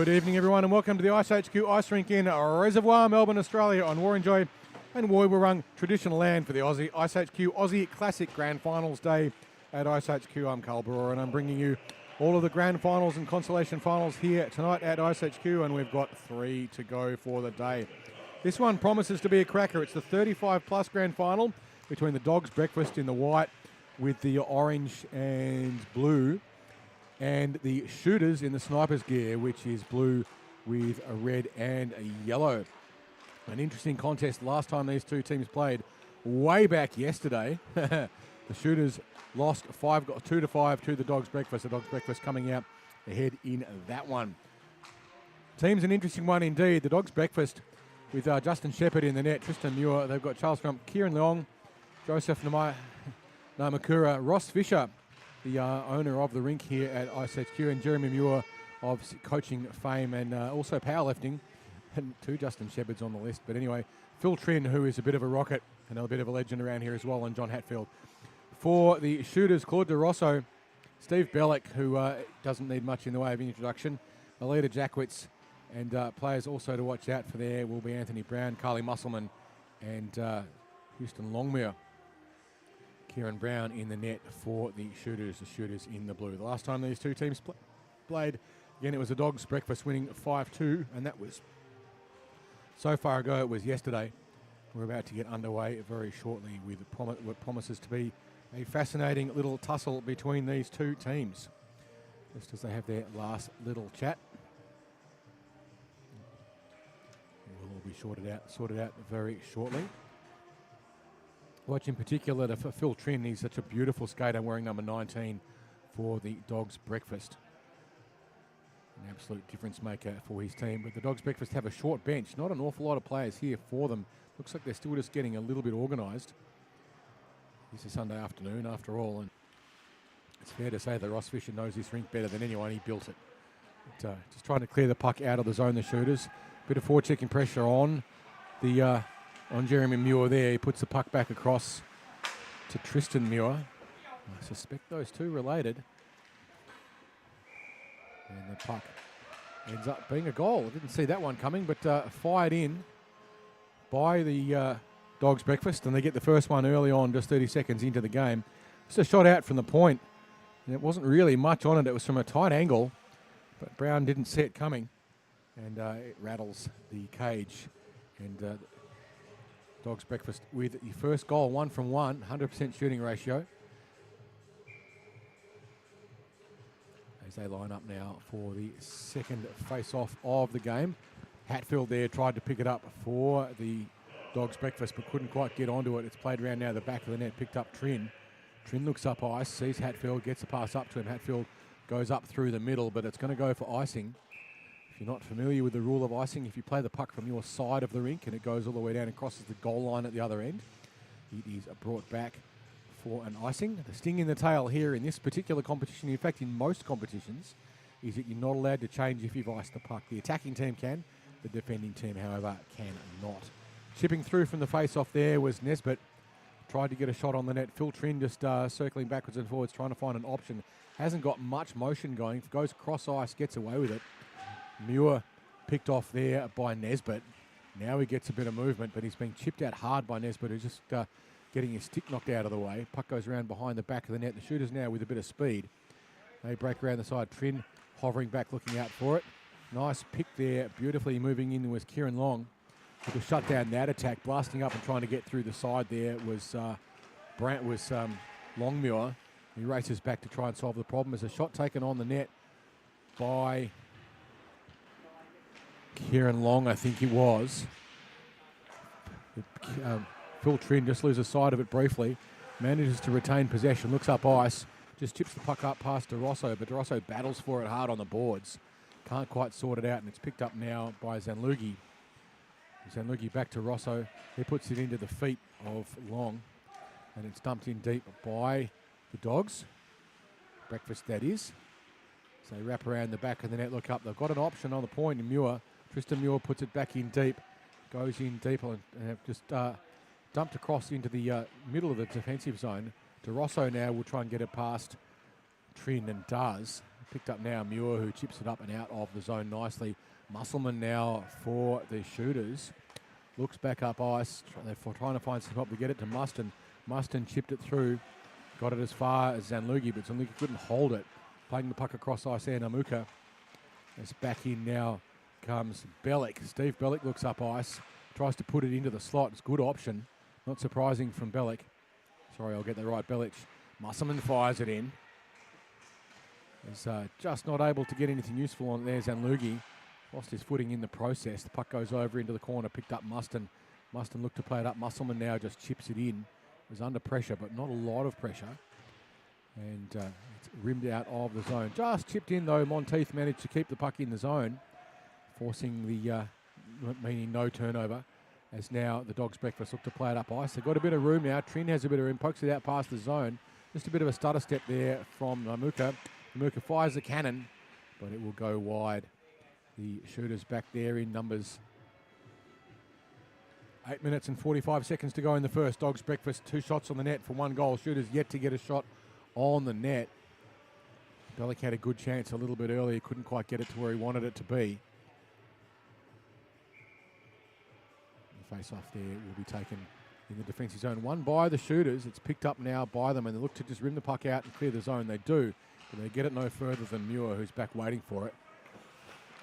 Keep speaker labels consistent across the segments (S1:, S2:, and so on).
S1: Good evening, everyone, and welcome to the iceHQ Ice Rink in Reservoir, Melbourne, Australia, on Warrinjoy and Woiwurrung traditional land for the iceHQ Aussie Classic Grand Finals Day at iceHQ. I'm Carl Brewer, and I'm bringing you all of the Grand Finals and Consolation Finals here tonight at iceHQ, and we've got 3 to go for the day. This one promises to be a cracker. It's the 35-plus Grand Final between the Dogs Breakfast in the white with the orange and blue, and the Shooters in the Snipers gear, which is blue with a red and a yellow. An interesting contest last time these two teams played way back yesterday. The Shooters lost 2-5 to the Dogs Breakfast. The Dogs Breakfast coming out ahead in that one. Team's an interesting one indeed. The Dogs Breakfast with Justin Shepherd in the net, Tristan Muir. They've got Charles Crump, Kieran Leong, Joseph Namakura, Ross Fisher, the owner of the rink here at iceHQ, and Jeremy Muir of coaching fame and also powerlifting. And 2 Justin Shepherds on the list. But anyway, Phil Trinh, who is a bit of a rocket, and a bit of a legend around here as well, and John Hatfield. For the Shooters, Claude De Rosso, Steve Bellick, who doesn't need much in the way of introduction, Alida Jackwitz, and players also to watch out for there will be Anthony Brown, Carly Musselman, and Houston Longmire. Kieran Brown in the net for the Shooters in the blue. The last time these two teams played, again, it was the Dogs Breakfast winning 5-2, and that was so far ago. It was yesterday. We're about to get underway very shortly with what promises to be a fascinating little tussle between these two teams, just as they have their last little chat. We'll all be sorted out very shortly. Watch in particular for Phil Trinh. He's such a beautiful skater, wearing number 19 for the Dogs Breakfast. An absolute difference maker for his team. But the Dogs Breakfast have a short bench. Not an awful lot of players here for them. Looks like they're still just getting a little bit organised. It's a Sunday afternoon after all, and it's fair to say that Ross Fisher knows this rink better than anyone. He built it. But, just trying to clear the puck out of the zone, the Shooters. Bit of forechecking pressure on the on Jeremy Muir there. He puts the puck back across to Tristan Muir. I suspect those two related. And the puck ends up being a goal. I didn't see that one coming, but fired in by the Dogs Breakfast, and they get the first one early on, just 30 seconds into the game. Just a shot out from the point, and it wasn't really much on it. It was from a tight angle, but Brown didn't see it coming, and it rattles the cage. And Dogs Breakfast with the first goal, 1 from 1, 100% shooting ratio. As they line up now for the second face-off of the game. Hatfield there tried to pick it up for the Dogs Breakfast, but couldn't quite get onto it. It's played around now the back of the net, picked up Trinh. Trinh looks up ice, sees Hatfield, gets a pass up to him. Hatfield goes up through the middle, but it's going to go for icing. If you're not familiar with the rule of icing, if you play the puck from your side of the rink and it goes all the way down and crosses the goal line at the other end, it is brought back for an icing. The sting in the tail here in this particular competition, in fact in most competitions, is that you're not allowed to change if you've iced the puck. The attacking team can, the defending team, however, cannot. Chipping through from the face-off there was Nesbitt. Tried to get a shot on the net. Phil Trinh just circling backwards and forwards, trying to find an option. Hasn't got much motion going. Goes cross ice, gets away with it. Muir picked off there by Nesbitt. Now he gets a bit of movement, but he's being chipped out hard by Nesbitt, who's just getting his stick knocked out of the way. Puck goes around behind the back of the net. The Shooters now with a bit of speed. They break around the side. Trinh hovering back, looking out for it. Nice pick there. Beautifully moving in was Kieran Long. To shut down that attack, blasting up and trying to get through the side there was Longmuir. He races back to try and solve the problem. There's a shot taken on the net by Kieran Long, I think it was. Phil Trinh just loses sight of it briefly. Manages to retain possession, looks up ice, just chips the puck up past De Rosso, but De Rosso battles for it hard on the boards. Can't quite sort it out, and it's picked up now by Zanlugi. Zanlugi back to Rosso. He puts it into the feet of Long, and it's dumped in deep by the Dogs. Breakfast, that is. So they wrap around the back of the net, look up. They've got an option on the point in Muir. Tristan Muir puts it back in deep. Goes in deep and have just dumped across into the middle of the defensive zone. De Rosso now will try and get it past Trinh and does. Picked up now Muir, who chips it up and out of the zone nicely. Musselman now for the Shooters. Looks back up ice. They're trying to find some help to get it to Muston. Muston chipped it through. Got it as far as Zanlugi, but Zanlugi couldn't hold it. Playing the puck across ice there, Namuka. As back in now comes Bellick. Steve Bellick looks up ice. Tries to put it into the slot. It's a good option. Not surprising from Bellick. Sorry, I'll get that right. Bellick. Musselman fires it in. He's just not able to get anything useful on it there. Zanlugi lost his footing in the process. The puck goes over into the corner, picked up Muston. Muston looked to play it up. Musselman now just chips it in. It was under pressure, but not a lot of pressure. And it's rimmed out of the zone. Just chipped in, though. Monteith managed to keep the puck in the zone, forcing the, meaning no turnover. As now the Dogs Breakfast look to play it up ice. They've got a bit of room now. Trin has a bit of room, pokes it out past the zone. Just a bit of a stutter step there from Namuka. Namuka fires the cannon, but it will go wide. The Shooters back there in numbers. 8 minutes and 45 seconds to go in the first. Dogs Breakfast, 2 shots on the net for 1 goal. Shooters yet to get a shot on the net. Bellick had a good chance a little bit earlier. Couldn't quite get it to where he wanted it to be. The face-off there will be taken in the defensive zone. Won by the Shooters. It's picked up now by them, and they look to just rim the puck out and clear the zone. They do, but they get it no further than Muir, who's back waiting for it.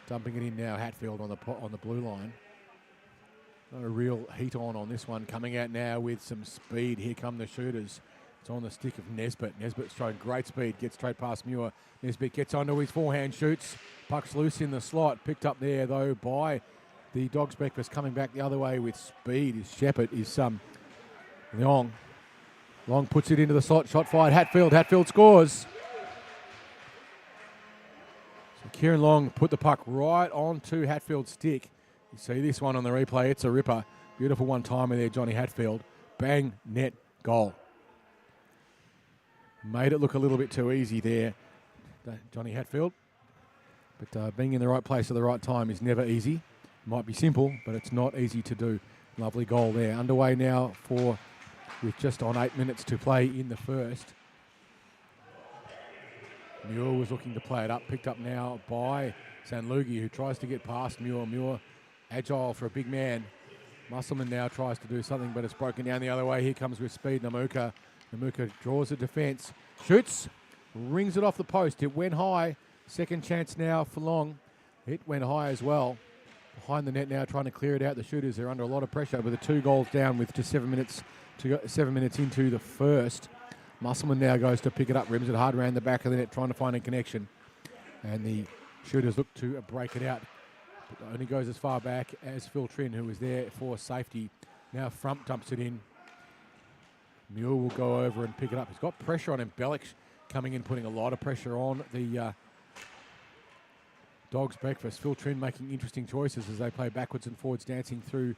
S1: Dumping it in now, Hatfield on the blue line. No real heat on this one. Coming out now with some speed. Here come the Shooters. It's on the stick of Nesbitt. Nesbitt's showing great speed. Gets straight past Muir. Nesbitt gets onto his forehand, shoots. Puck's loose in the slot. Picked up there, though, by the Dogs Breakfast. Coming back the other way with speed. His Shepherd is Long. Long puts it into the slot. Shot fired. Hatfield. Hatfield scores. So Kieran Long put the puck right onto Hatfield's stick. You see this one on the replay. It's a ripper. Beautiful one-timer there, Johnny Hatfield. Bang, net, goal. Made it look a little bit too easy there, Johnny Hatfield. But being in the right place at the right time is never easy. It might be simple, but it's not easy to do. Lovely goal there. Underway now with just on 8 minutes to play in the first. Muir was looking to play it up. Picked up now by Zanlugi, who tries to get past Muir. Muir, agile for a big man. Musselman now tries to do something, but it's broken down the other way. Here comes with speed Namuka. Namuka draws a defence. Shoots. Rings it off the post. It went high. Second chance now for Long. It went high as well. Behind the net now, trying to clear it out. The Shooters are under a lot of pressure with the 2 goals down with just 7 minutes to go, 7 minutes into the first. Musselman now goes to pick it up, rims it hard around the back of the net, trying to find a connection. And the Shooters look to break it out. But only goes as far back as Phil Trin, who was there for safety. Now Frump dumps it in. Muir will go over and pick it up. He's got pressure on him. Bellick coming in, putting a lot of pressure on the Dogs Breakfast. Phil Trin making interesting choices as they play backwards and forwards, dancing through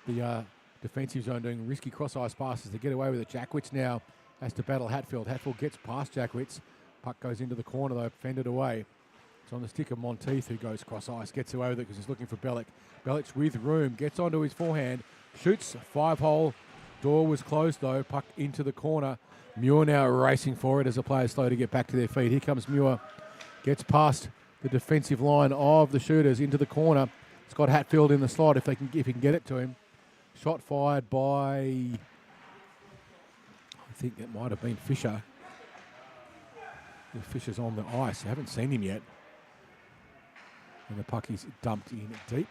S1: the defensive zone, doing risky cross-ice passes to get away with it. Jackwitz now has to battle Hatfield. Hatfield gets past Jackwitz. Puck goes into the corner, though, fended away. It's on the stick of Monteith, who goes cross-ice, gets away with it because he's looking for Bellick. Bellick's with room, gets onto his forehand, shoots, 5-hole. Door was closed, though, puck into the corner. Muir now racing for it as the players slow to get back to their feet. Here comes Muir, gets past the defensive line of the Shooters into the corner. It's got Hatfield in the slot if he can get it to him. Shot fired by, I think that might have been Fisher. Fisher's on the ice. I haven't seen him yet. And the puck is dumped in deep.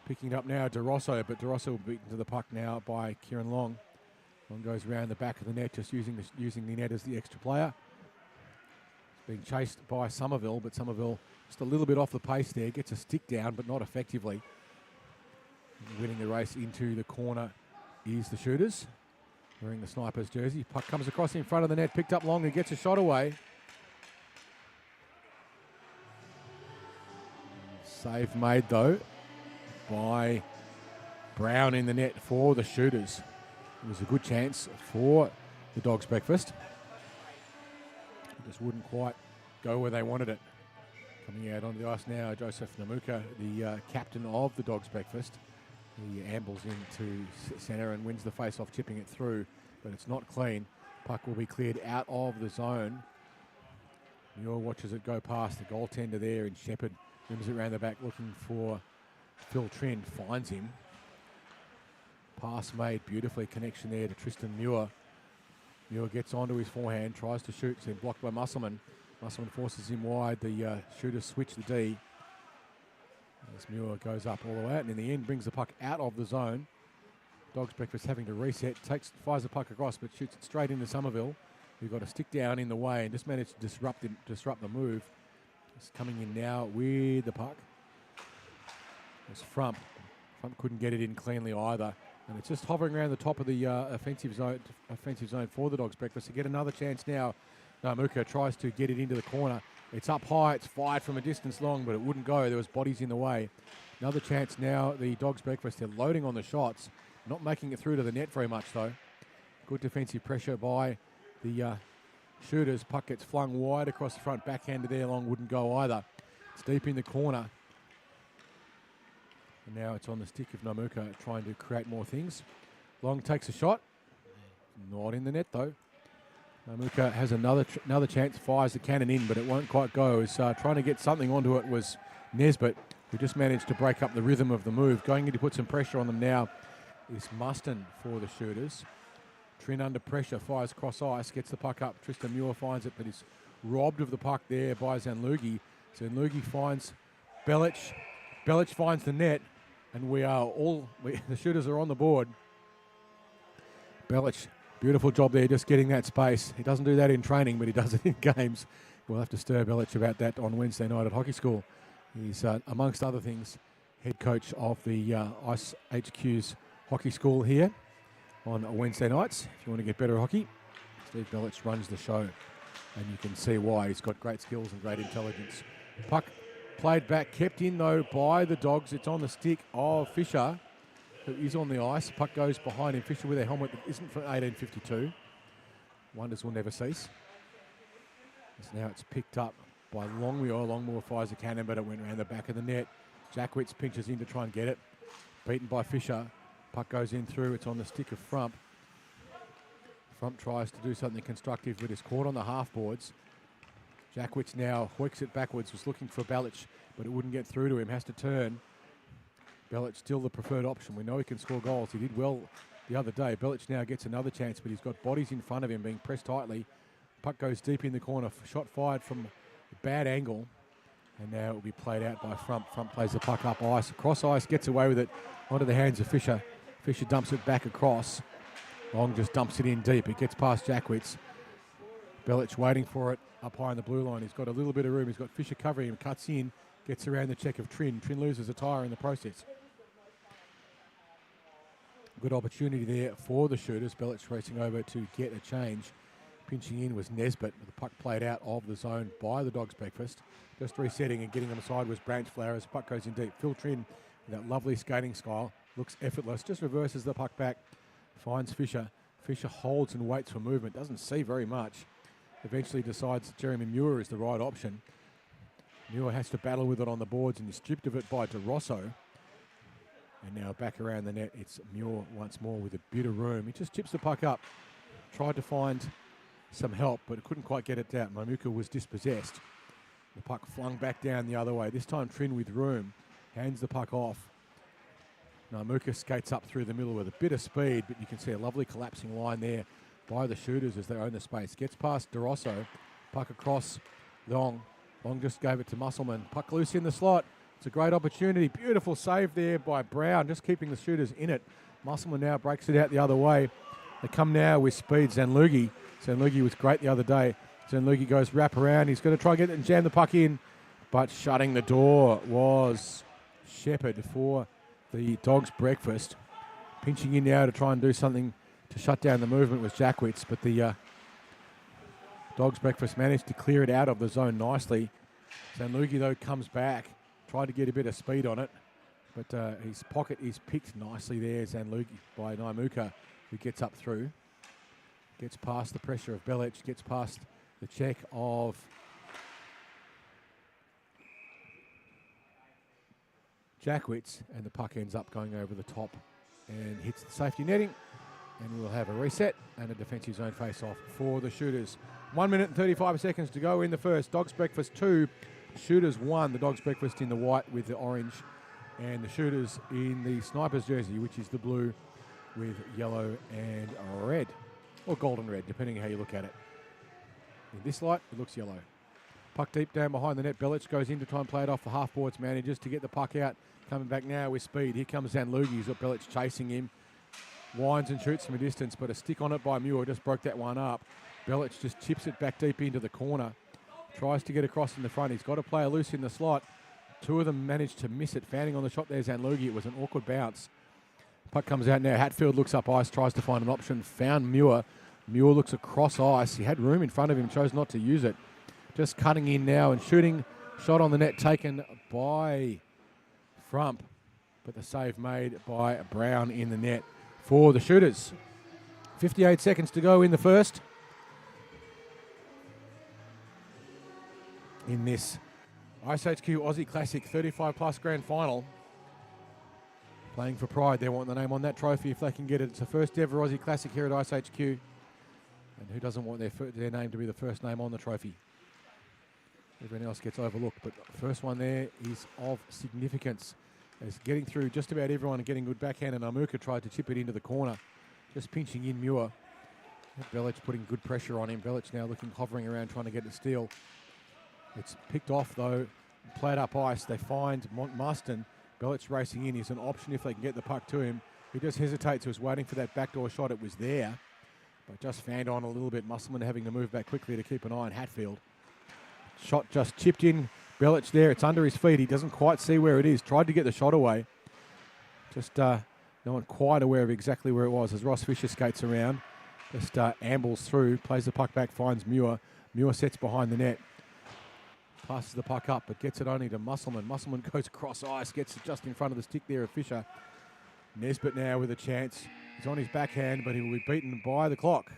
S1: Picking it up now, DeRosso, but DeRosso will be beaten to the puck now by Kieran Long. Long goes around the back of the net, just using the net as the extra player. It's being chased by Somerville, but Somerville just a little bit off the pace there. Gets a stick down, but not effectively. And winning the race into the corner is the Shooters, wearing the Snipers jersey. Puck comes across in front of the net, picked up Long and gets a shot away. Save made, though, by Brown in the net for the Shooters. It was a good chance for the Dogs Breakfast. It just wouldn't quite go where they wanted it. Coming out onto the ice now, Joseph Namuka, the captain of the Dogs Breakfast. He ambles into centre and wins the face-off, chipping it through, but it's not clean. Puck will be cleared out of the zone. Muir watches it go past the goaltender there, and Shepherd moves it around the back looking for Phil Trin, finds him. Pass made beautifully, connection there to Tristan Muir. Muir gets onto his forehand, tries to shoot, then blocked by Musselman. Musselman forces him wide, the shooters switch the D. As Muir goes up all the way out, and in the end brings the puck out of the zone. Dogs Breakfast having to reset, fires the puck across, but shoots it straight into Somerville, who got a stick down in the way and just managed to disrupt the move. It's coming in now with the puck. It's Frump. Frump couldn't get it in cleanly either. And it's just hovering around the top of the offensive zone for the Dogs Breakfast. To get another chance now, Namuka tries to get it into the corner. It's up high, it's fired from a distance long, but it wouldn't go. There was bodies in the way. Another chance now, the Dogs Breakfast, they're loading on the shots. Not making it through to the net very much though. Good defensive pressure by the shooters. Puck gets flung wide across the front, backhander there long, wouldn't go either. It's deep in the corner. And now it's on the stick of Namuka trying to create more things. Long takes a shot. Not in the net though. Namuka has another chance, fires the cannon in, but it won't quite go. He's trying to get something onto it was Nesbitt, who just managed to break up the rhythm of the move. Going in to put some pressure on them now is Muston for the shooters. Trin under pressure, fires cross ice, gets the puck up. Tristan Muir finds it, but is robbed of the puck there by Zanlugi. Zanlugi finds Belic. Belic finds the net, and the shooters are on the board. Belic, beautiful job there, just getting that space. He doesn't do that in training, but he does it in games. We'll have to stir Belic about that on Wednesday night at hockey school. He's, amongst other things, head coach of the iceHQ's hockey school here on Wednesday nights. If you want to get better at hockey, Steve Belic runs the show, and you can see why. He's got great skills and great intelligence. Puck played back, kept in though by the Dogs. It's on the stick of Fisher, who is on the ice. Puck goes behind him. Fisher with a helmet that isn't from 1852. Wonders will never cease. So now it's picked up by Longmuir. Longmuir fires a cannon, but it went around the back of the net. Jackwitz pinches in to try and get it. Beaten by Fisher. Puck goes in through. It's on the stick of Frump. Frump tries to do something constructive, but is caught on the half boards. Jackwitz now hoiks it backwards. Was looking for Belic, but it wouldn't get through to him. Has to turn. Belic still the preferred option. We know he can score goals. He did well the other day. Belic now gets another chance, but he's got bodies in front of him being pressed tightly. Puck goes deep in the corner. Shot fired from a bad angle. And now it will be played out by Frump. Frump plays the puck up ice. Across ice, gets away with it onto the hands of Fisher. Fisher dumps it back across. Long just dumps it in deep. It gets past Jackwitz. Belic waiting for it up high in the blue line. He's got a little bit of room. He's got Fisher covering him. Cuts in. Gets around the check of Trin. Trin loses a tyre in the process. Good opportunity there for the shooters. Belic racing over to get a change. Pinching in was Nesbitt, with the puck played out of the zone by the Dogs Breakfast. Just resetting and getting them aside was Branch Flowers. Puck goes in deep. Phil Trin, with that lovely skating style, looks effortless. Just reverses the puck back. Finds Fisher. Fisher holds and waits for movement. Doesn't see very much. Eventually decides that Jeremy Muir is the right option. Muir has to battle with it on the boards and is stripped of it by DeRosso. And now back around the net, it's Muir once more with a bit of room. He just chips the puck up. Tried to find some help, but couldn't quite get it down. Mamuka was dispossessed. The puck flung back down the other way. This time Trin with room. Hands the puck off. Mamuka skates up through the middle with a bit of speed, but you can see a lovely collapsing line there by the shooters as they own the space. Gets past DeRosso. Puck across Long. Long just gave it to Musselman. Puck loose in the slot. It's a great opportunity. Beautiful save there by Brown, just keeping the shooters in it. Musselman now breaks it out the other way. They come now with speed. Zanlugi. Zanlugi was great the other day. Zanlugi goes wrap around. He's going to try and get it and jam the puck in. But shutting the door was Shepherd for the Dogs Breakfast. Pinching in now to try and do something to shut down the movement was Jackwitz. But the Dogs Breakfast managed to clear it out of the zone nicely. Zanlugi, though, comes back. Tried to get a bit of speed on it. But his pocket is picked nicely there, Zanlugi, by Naimuka, who gets up through. Gets past the pressure of Belic, gets past the check of Jackwitz, and the puck ends up going over the top and hits the safety netting. And we'll have a reset and a defensive zone face-off for the shooters. 1 minute and 35 seconds to go in the first. Dog's Breakfast 2, Shooters 1. The Dog's Breakfast in the white with the orange, and the Shooters in the Sniper's jersey, which is the blue with yellow and red, or golden red, depending how you look at it. In this light, it looks yellow. Puck deep down behind the net. Belic goes in to try and play it off the half-boards, manages to get the puck out. Coming back now with speed. Here comes Zanlugi. He's got Belic chasing him. Winds and shoots from a distance, but a stick on it by Muir just broke that one up. Belic just chips it back deep into the corner. Tries to get across in the front. He's got a player loose in the slot. Two of them managed to miss it. Fanning on the shot there, Zanlugi. It was an awkward bounce. Puck comes out now. Hatfield looks up ice, tries to find an option. Found Muir. Muir looks across ice. He had room in front of him, chose not to use it. Just cutting in now and shooting. Shot on the net taken by Frump, but the save made by Brown in the net for the Shooters. 58 seconds to go in the first. In this iceHQ Aussie Classic 35+ grand final. Playing for pride. They want the name on that trophy if they can get it. It's the first ever Aussie Classic here at iceHQ. And who doesn't want their name to be the first name on the trophy? Everyone else gets overlooked, but the first one there is of significance. As getting through just about everyone and getting good backhand, and Amuka tried to chip it into the corner. Just pinching in Muir. Belic putting good pressure on him. Belic now hovering around trying to get a steal. It's picked off though, played up ice. They find Marston. Belic racing in. He's an option if they can get the puck to him. He just hesitates. He was waiting for that backdoor shot. It was there, but just fanned on a little bit. Musselman having to move back quickly to keep an eye on Hatfield. Shot just chipped in. Belic there. It's under his feet. He doesn't quite see where it is. Tried to get the shot away. Just no one quite aware of exactly where it was as Ross Fisher skates around. Just ambles through. Plays the puck back. Finds Muir. Muir sets behind the net. Passes the puck up, but gets it only to Musselman. Musselman goes across ice, gets it just in front of the stick there of Fisher. Nesbitt now with a chance. He's on his backhand, but he will be beaten by the clock.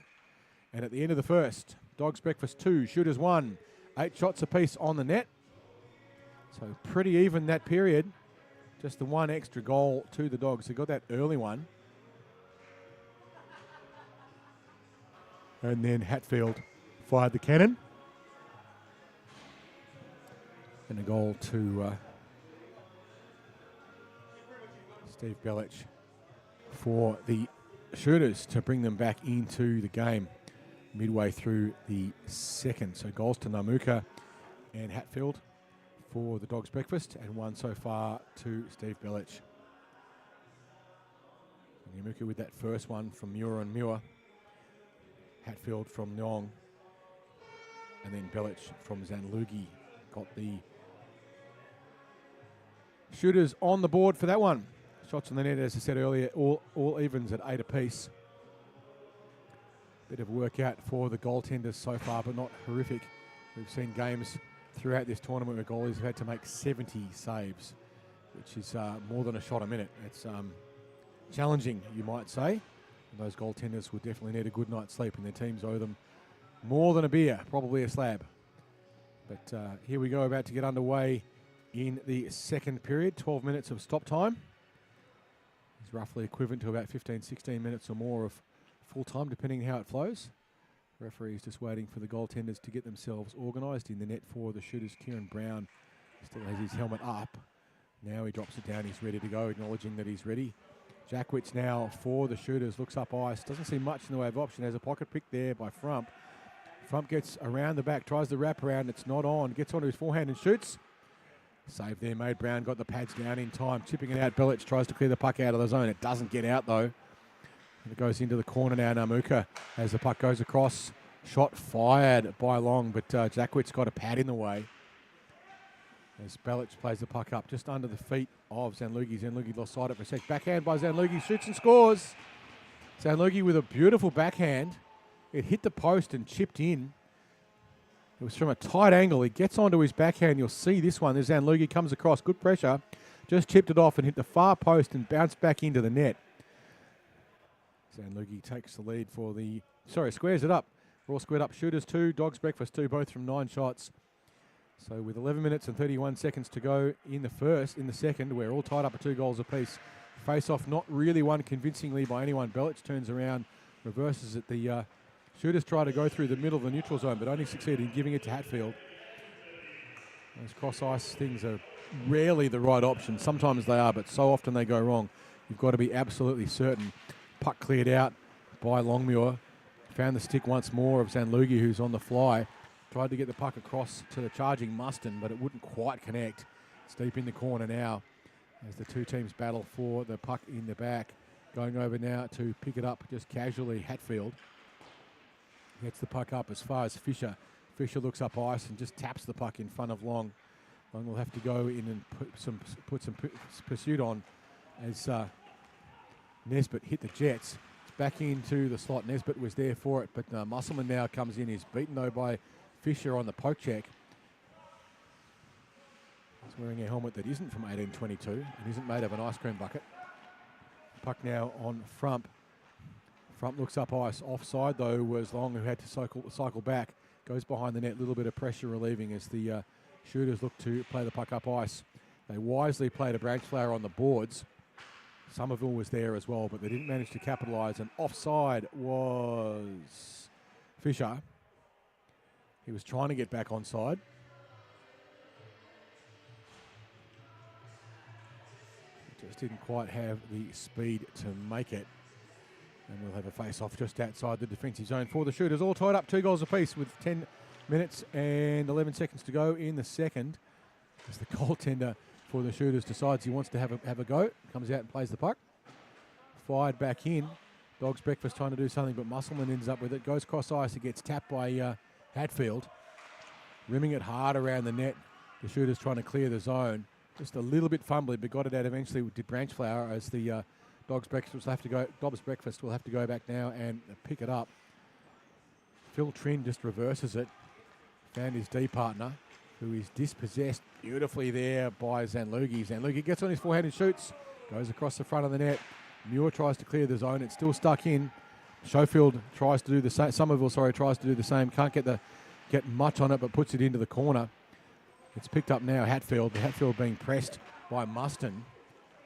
S1: And at the end of the first, Dogs Breakfast 2, Shooters 1. 8 shots apiece on the net. So pretty even that period. Just the one extra goal to the Dogs. They got that early one. And then Hatfield fired the cannon. And a goal to Steve Belic for the Shooters to bring them back into the game midway through the second. So goals to Namuka and Hatfield for the Dogs Breakfast, and one so far to Steve Belic. Namuka with that first one from Muir and Muir. Hatfield from Nyong. And then Belic from Zanlugi got the Shooters on the board for that one. Shots on the net, as I said earlier, all evens at 8 apiece. Bit of a workout for the goaltenders so far, but not horrific. We've seen games throughout this tournament where goalies have had to make 70 saves, which is more than a shot a minute. It's challenging, you might say. And those goaltenders will definitely need a good night's sleep, and their teams owe them more than a beer, probably a slab. But here we go, about to get underway in the second period. 12 minutes of stop time. It's roughly equivalent to about 15, 16 minutes or more of full time, depending how it flows. The referee is just waiting for the goaltenders to get themselves organised. In the net for the Shooters, Kieran Brown still has his helmet up. Now he drops it down. He's ready to go, acknowledging that he's ready. Jackwitz now for the Shooters, looks up ice. Doesn't see much in the way of option. There's a pocket pick there by Frump. Frump gets around the back, tries the wrap around. It's not on. Gets onto his forehand and shoots. Save there made. Brown got the pads down in time. Chipping it out. Belic tries to clear the puck out of the zone. It doesn't get out though. And it goes into the corner now. Namuka as the puck goes across. Shot fired by Long, but Jackwitz got a pad in the way. As Belic plays the puck up just under the feet of Zanlugi. Zanlugi lost sight of it for a sec. Backhand by Zanlugi. Shoots and scores. Zanlugi with a beautiful backhand. It hit the post and chipped in. It was from a tight angle. He gets onto his backhand. You'll see this one. There's Zanlugi comes across. Good pressure. Just chipped it off and hit the far post and bounced back into the net. Zanlugi takes the lead for the... squares it up. We're all squared up. Shooters 2, Dogs Breakfast 2, both from 9 shots. So with 11 minutes and 31 seconds to go in the second, we're all tied up at 2 goals apiece. Face-off not really won convincingly by anyone. Belic turns around, reverses at the Shooters try to go through the middle of the neutral zone, but only succeed in giving it to Hatfield. Those cross-ice things are rarely the right option. Sometimes they are, but so often they go wrong. You've got to be absolutely certain. Puck cleared out by Longmuir. Found the stick once more of Zanlugi, who's on the fly. Tried to get the puck across to the charging Muston, but it wouldn't quite connect. It's deep in the corner now as the two teams battle for the puck in the back. Going over now to pick it up just casually, Hatfield. Gets the puck up as far as Fisher. Fisher looks up ice and just taps the puck in front of Long. Long will have to go in and put some pursuit on as Nesbitt hit the Jets. It's back into the slot. Nesbitt was there for it, but Musselman now comes in. He's beaten though by Fisher on the poke check. He's wearing a helmet that isn't from 1822 and isn't made of an ice cream bucket. Puck now on Frump. Frump looks up ice. Offside though was Long, who had to cycle back. Goes behind the net. A little bit of pressure relieving as the shooters look to play the puck up ice. They wisely played a Branchflower on the boards. Somerville was there as well, but they didn't manage to capitalise. And offside was Fisher. He was trying to get back onside. Just didn't quite have the speed to make it. And we'll have a face-off just outside the defensive zone for the shooters. All tied up, 2 goals apiece with 10 minutes and 11 seconds to go in the second. As the goaltender for the shooters decides he wants to have a go. Comes out and plays the puck. Fired back in. Dog's Breakfast trying to do something, but Musselman ends up with it. Goes cross ice. It gets tapped by Hatfield. Rimming it hard around the net. The shooters trying to clear the zone. Just a little bit fumbly, but got it out eventually with Branchflower as the Dog's Breakfast will have to go back now and pick it up. Phil Trin just reverses it. Found his D partner, who is dispossessed beautifully there by Zanlugi. Zanlugi gets on his forehand and shoots. Goes across the front of the net. Muir tries to clear the zone. It's still stuck in. Schofield tries to do the same. Somerville, tries to do the same. Can't get much on it, but puts it into the corner. It's picked up now, Hatfield. Hatfield being pressed by Muston.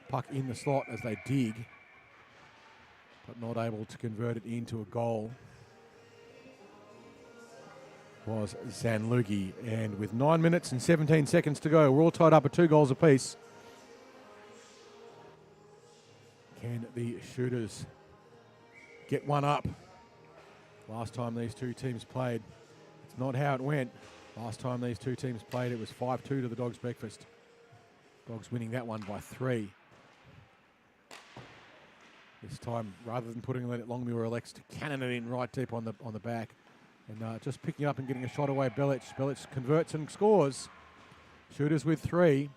S1: Puck in the slot as they dig, but not able to convert it into a goal was Zanlugi. And with 9 minutes and 17 seconds to go, we're all tied up at 2 goals apiece. Can the shooters get one up? Last time these two teams played, it's not how it went. Last time these two teams played, it was 5-2 to the Dogs Breakfast. Dogs winning that one by 3. This time, rather than putting it at Longmuir, elects to cannon it in right deep on the back. And just picking up and getting a shot away, Belic. Belic converts and scores. Shooters with 3.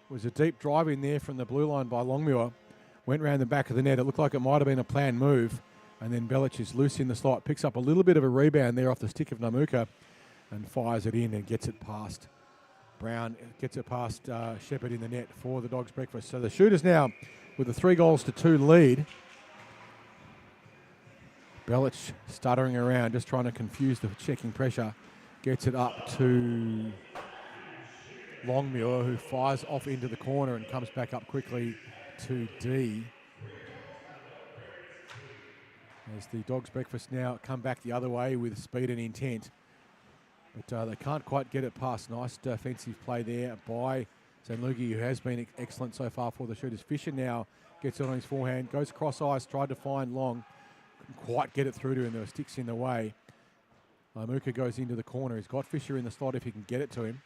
S1: Was a deep drive in there from the blue line by Longmuir. Went round the back of the net. It looked like it might have been a planned move. And then Belic is loose in the slot. Picks up a little bit of a rebound there off the stick of Namuka and fires it in and gets it past Brown. Gets it past Shepherd in the net for the Dogs Breakfast. So the shooters now with a 3-2 lead. Belic stuttering around, just trying to confuse the checking pressure. Gets it up to Longmuir, who fires off into the corner and comes back up quickly to D. As the Dogs Breakfast now come back the other way with speed and intent. But they can't quite get it past. Nice defensive play there by Zanlugi, who has been excellent so far for the shooters. Fisher now gets it on his forehand, goes cross ice, tried to find Long. Couldn't quite get it through to him. There were sticks in the way. Lamuka goes into the corner. He's got Fisher in the slot if he can get it to him.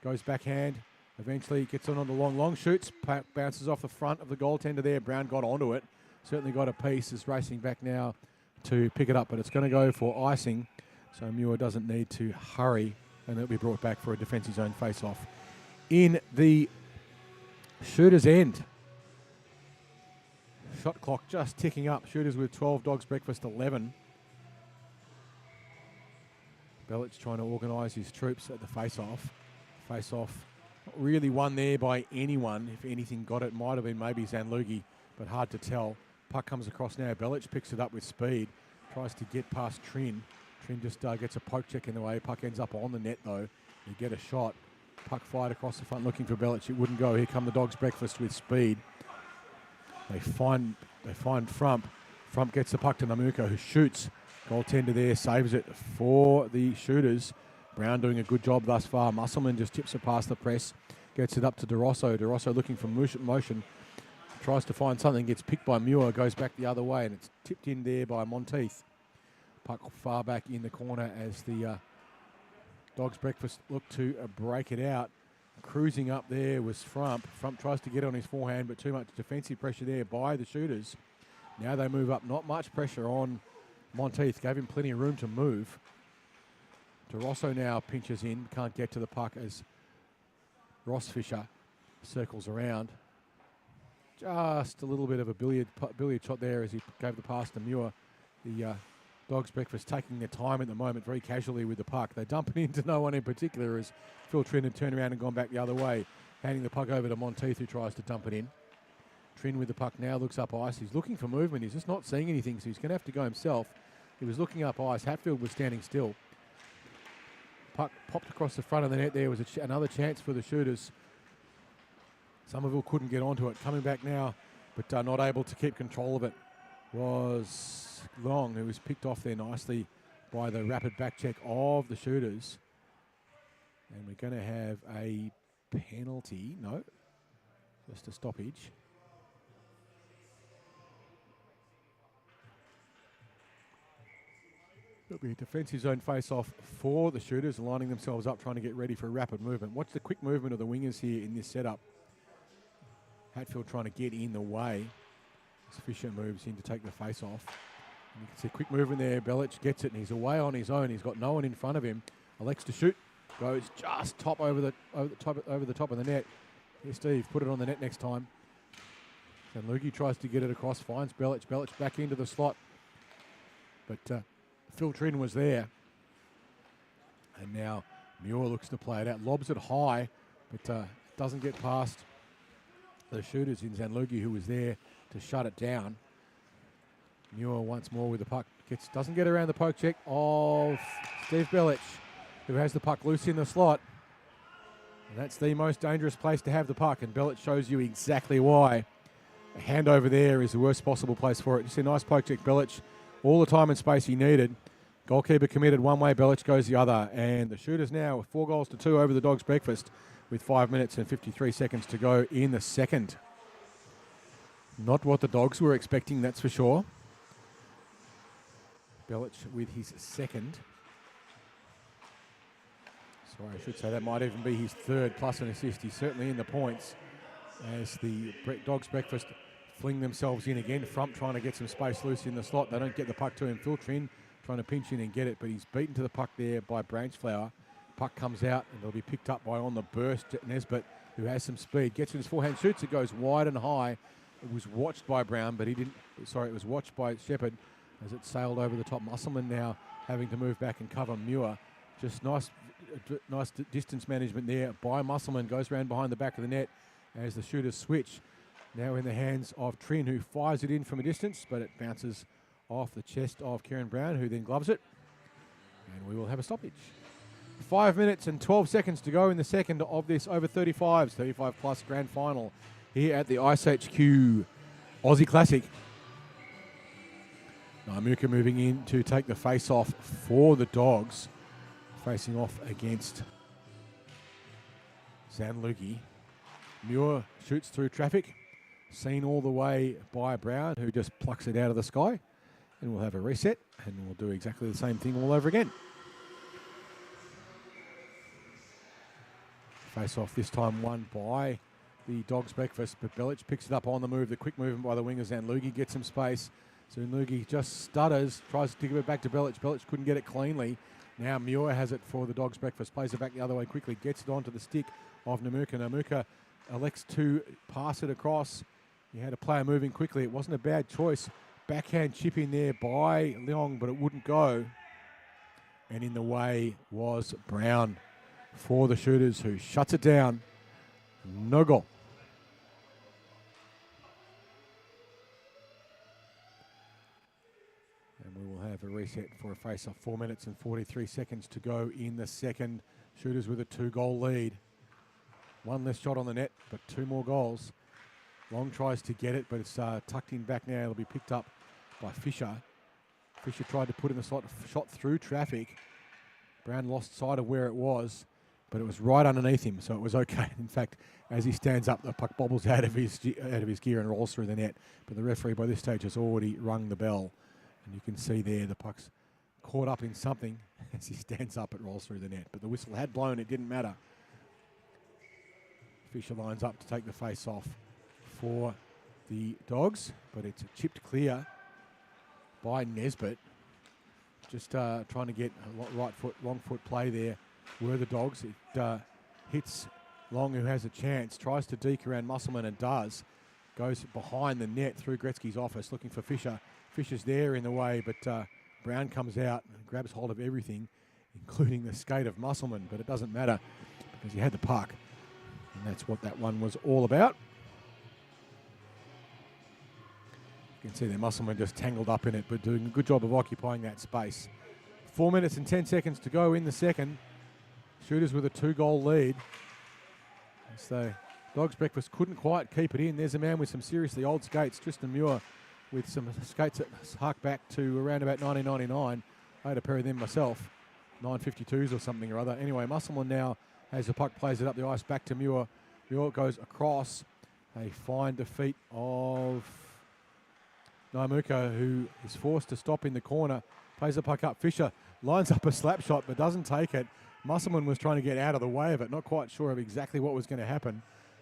S1: Goes backhand. Eventually gets on the long shoots. Bounces off the front of the goaltender there. Brown got onto it. Certainly got a piece. Is racing back now to pick it up. But it's going to go for icing. So Muir doesn't need to hurry. And it'll be brought back for a defensive zone face-off. In the shooters' end. Shot clock just ticking up. Shooters with 12, Dogs Breakfast 11. Belic trying to organise his troops at the face-off. Face-off not really won there by anyone. If anything got it, might have been maybe Zanlugi, but hard to tell. Puck comes across now. Belic picks it up with speed. Tries to get past Trin. Trin just gets a poke check in the way. Puck ends up on the net though. You get a shot. Puck fired across the front looking for Belic. It wouldn't go. Here come the Dogs Breakfast with speed. They find Frump. Frump gets the puck to Namuka, who shoots. Goaltender there saves it for the shooters. Brown doing a good job thus far. Musselman just tips it past the press. Gets it up to DeRosso. DeRosso looking for motion. Tries to find something. Gets picked by Muir. Goes back the other way. And it's tipped in there by Monteith. Puck far back in the corner as the Dogs Breakfast look to break it out. Cruising up there was Frump. Frump tries to get on his forehand, but too much defensive pressure there by the shooters. Now they move up. Not much pressure on Monteith. Gave him plenty of room to move. DeRosso now pinches in. Can't get to the puck as Ross Fisher circles around. Just a little bit of a billiard shot there as he gave the pass to Muir. The Dogs Breakfast taking their time at the moment very casually with the puck. They dump it into no one in particular as Phil Trin had turned around and gone back the other way, handing the puck over to Monteith, who tries to dump it in. Trin with the puck now looks up ice. He's looking for movement. He's just not seeing anything, so he's going to have to go himself. He was looking up ice. Hatfield was standing still. Puck popped across the front of the net. There was another chance for the shooters. Somerville couldn't get onto it. Coming back now, but not able to keep control of it, was Long, who was picked off there nicely by the rapid back check of the shooters. And we're going to have a penalty. No, just a stoppage. It'll be a defensive zone face-off for the shooters, lining themselves up, trying to get ready for rapid movement. Watch the quick movement of the wingers here in this setup. Hatfield trying to get in the way as Fisher moves in to take the face-off. And you can see quick movement there. Belic gets it, and he's away on his own. He's got no one in front of him. Elects to shoot. Goes just top over the top of the net. Here, Steve, put it on the net next time. And Lukey tries to get it across, finds Belic. Belic back into the slot. But Phil Trin was there. And now Muir looks to play it out. Lobs it high, but doesn't get past the shooters in Zanlugi, who was there to shut it down. Muir once more with the puck. Doesn't get around the poke check of Steve Belic, who has the puck loose in the slot. And that's the most dangerous place to have the puck, and Belic shows you exactly why. A handover there is the worst possible place for it. You see a nice poke check, Belic, all the time and space he needed. Goalkeeper committed one way, Belic goes the other. And the shooters now with 4-2 over the Dogs Breakfast with 5 minutes and 53 seconds to go in the second. Not what the Dogs were expecting, that's for sure. Belic with his second. Sorry, I should say that might even be his third plus an assist. He's certainly in the points as the Dogs Breakfast fling themselves in again. Frump trying to get some space loose in the slot. They don't get the puck to him. Phil Trin trying to pinch in and get it, but he's beaten to the puck there by Branchflower. Puck comes out and it'll be picked up by on the burst Nesbitt, who has some speed. Gets in his forehand, shoots, it goes wide and high. It was watched by Brown, but he didn't. Sorry, it was watched by Shepherd as it sailed over the top. Musselman now having to move back and cover Muir. Just nice distance management there by Musselman. Goes around behind the back of the net as the shooters switch. Now in the hands of Trin, who fires it in from a distance, but it bounces off the chest of Kieran Brown, who then gloves it. And we will have a stoppage. 5 minutes and 12 seconds to go in the second of this over 35s, 35 plus grand final here at the iceHQ Aussie Classic. Namuka moving in to take the face-off for the Dogs, facing off against Zanlugi. Muir shoots through traffic, seen all the way by Brown, who just plucks it out of the sky. And we'll have a reset, and we'll do exactly the same thing all over again. Face-off this time won by the Dogs Breakfast, but Belic picks it up on the move. The quick movement by the wingers, and Zanlugi gets some space. So Zanlugi just stutters, tries to give it back to Belic. Belic couldn't get it cleanly. Now Muir has it for the Dogs Breakfast, plays it back the other way quickly, gets it onto the stick of Namuka. Namuka elects to pass it across. He had a player moving quickly. It wasn't a bad choice. Backhand chip in there by Leong, but it wouldn't go. And in the way was Brown for the shooters, who shuts it down. No goal. And we will have a reset for a face-off. 4 minutes and 43 seconds to go in the second. Shooters with a 2-goal lead. One less shot on the net, but 2 more goals. Long tries to get it, but it's tucked in back now. It'll be picked up by Fisher. Fisher tried to put in the slot, shot through traffic. Brown lost sight of where it was, but it was right underneath him, so it was okay. In fact, as he stands up, the puck bobbles out of his gear and rolls through the net. But the referee by this stage has already rung the bell. And you can see there the puck's caught up in something. As he stands up, it rolls through the net. But the whistle had blown, it didn't matter. Fisher lines up to take the face off for the Dogs, but it's chipped clear by Nesbitt. Just trying to get a long foot play there were the Dogs. It hits Long, who has a chance, tries to deke around Musselman and does. Goes behind the net through Gretzky's office looking for Fisher. Fisher's there in the way, but Brown comes out and grabs hold of everything, including the skate of Musselman, but it doesn't matter because he had the puck. And that's what that one was all about. You can see the Musselman just tangled up in it, but doing a good job of occupying that space. 4 minutes and 10 seconds to go in the second. Shooters with a 2-goal lead. So Dogs Breakfast couldn't quite keep it in. There's a man with some seriously old skates, Tristan Muir, with some skates that hark back to around about 1999. I had a pair of them myself, 952s or something or other. Anyway, Musselman now has the puck, plays it up the ice back to Muir. Muir goes across. A fine defeat of Naimuka, who is forced to stop in the corner. Plays the puck up. Fisher lines up a slap shot but doesn't take it. Musselman was trying to get out of the way of it, not quite sure of exactly what was going to happen.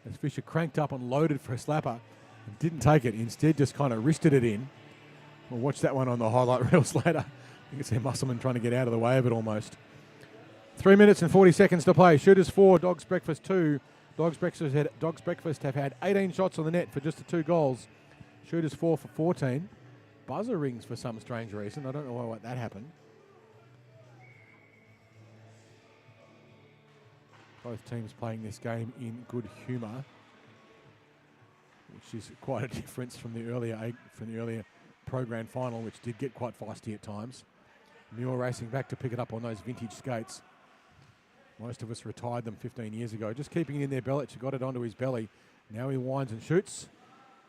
S1: As Fisher cranked up and loaded for a slapper and didn't take it. Instead, just kind of wristed it in. We'll watch that one on the highlight reels later. You can see Musselman trying to get out of the way of it almost. 3 minutes and 40 seconds to play. Shooters 4, Dogs Breakfast 2. Dogs Breakfast have had 18 shots on the net for just the 2 goals. Shooters 4 for 14. Buzzer rings for some strange reason. I don't know why that happened. Both teams playing this game in good humour, which is quite a difference from the earlier pro grand final, which did get quite feisty at times. Muir racing back to pick it up on those vintage skates. Most of us retired them 15 years ago. Just keeping it in there, Belic got it onto his belly. Now he winds and shoots,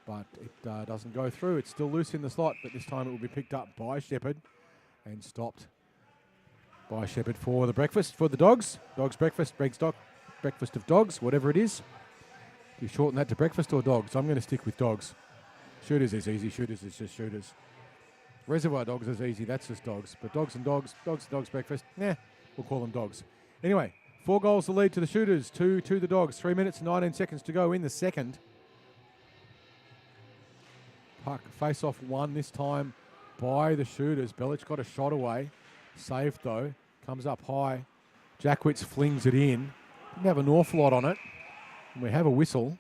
S1: but it doesn't go through. It's still loose in the slot, but this time it will be picked up by Shepherd and stopped by Shepherd for the breakfast for the Dogs. Dogs Breakfast, breakfast of Dogs, whatever it is. Do you shorten that to breakfast or Dogs? I'm going to stick with Dogs. Shooters is easy. Shooters is just Shooters. Reservoir Dogs is easy. That's just Dogs. But Dogs Breakfast, we'll call them Dogs. Anyway, 4 goals to lead to the Shooters, 2 to the Dogs. 3 minutes and 19 seconds to go in the second. Puck face off one this time by the Shooters. Belic got a shot away. Saved though. Comes up high. Jackwitz flings it in. Didn't have an awful lot on it. And we have a whistle.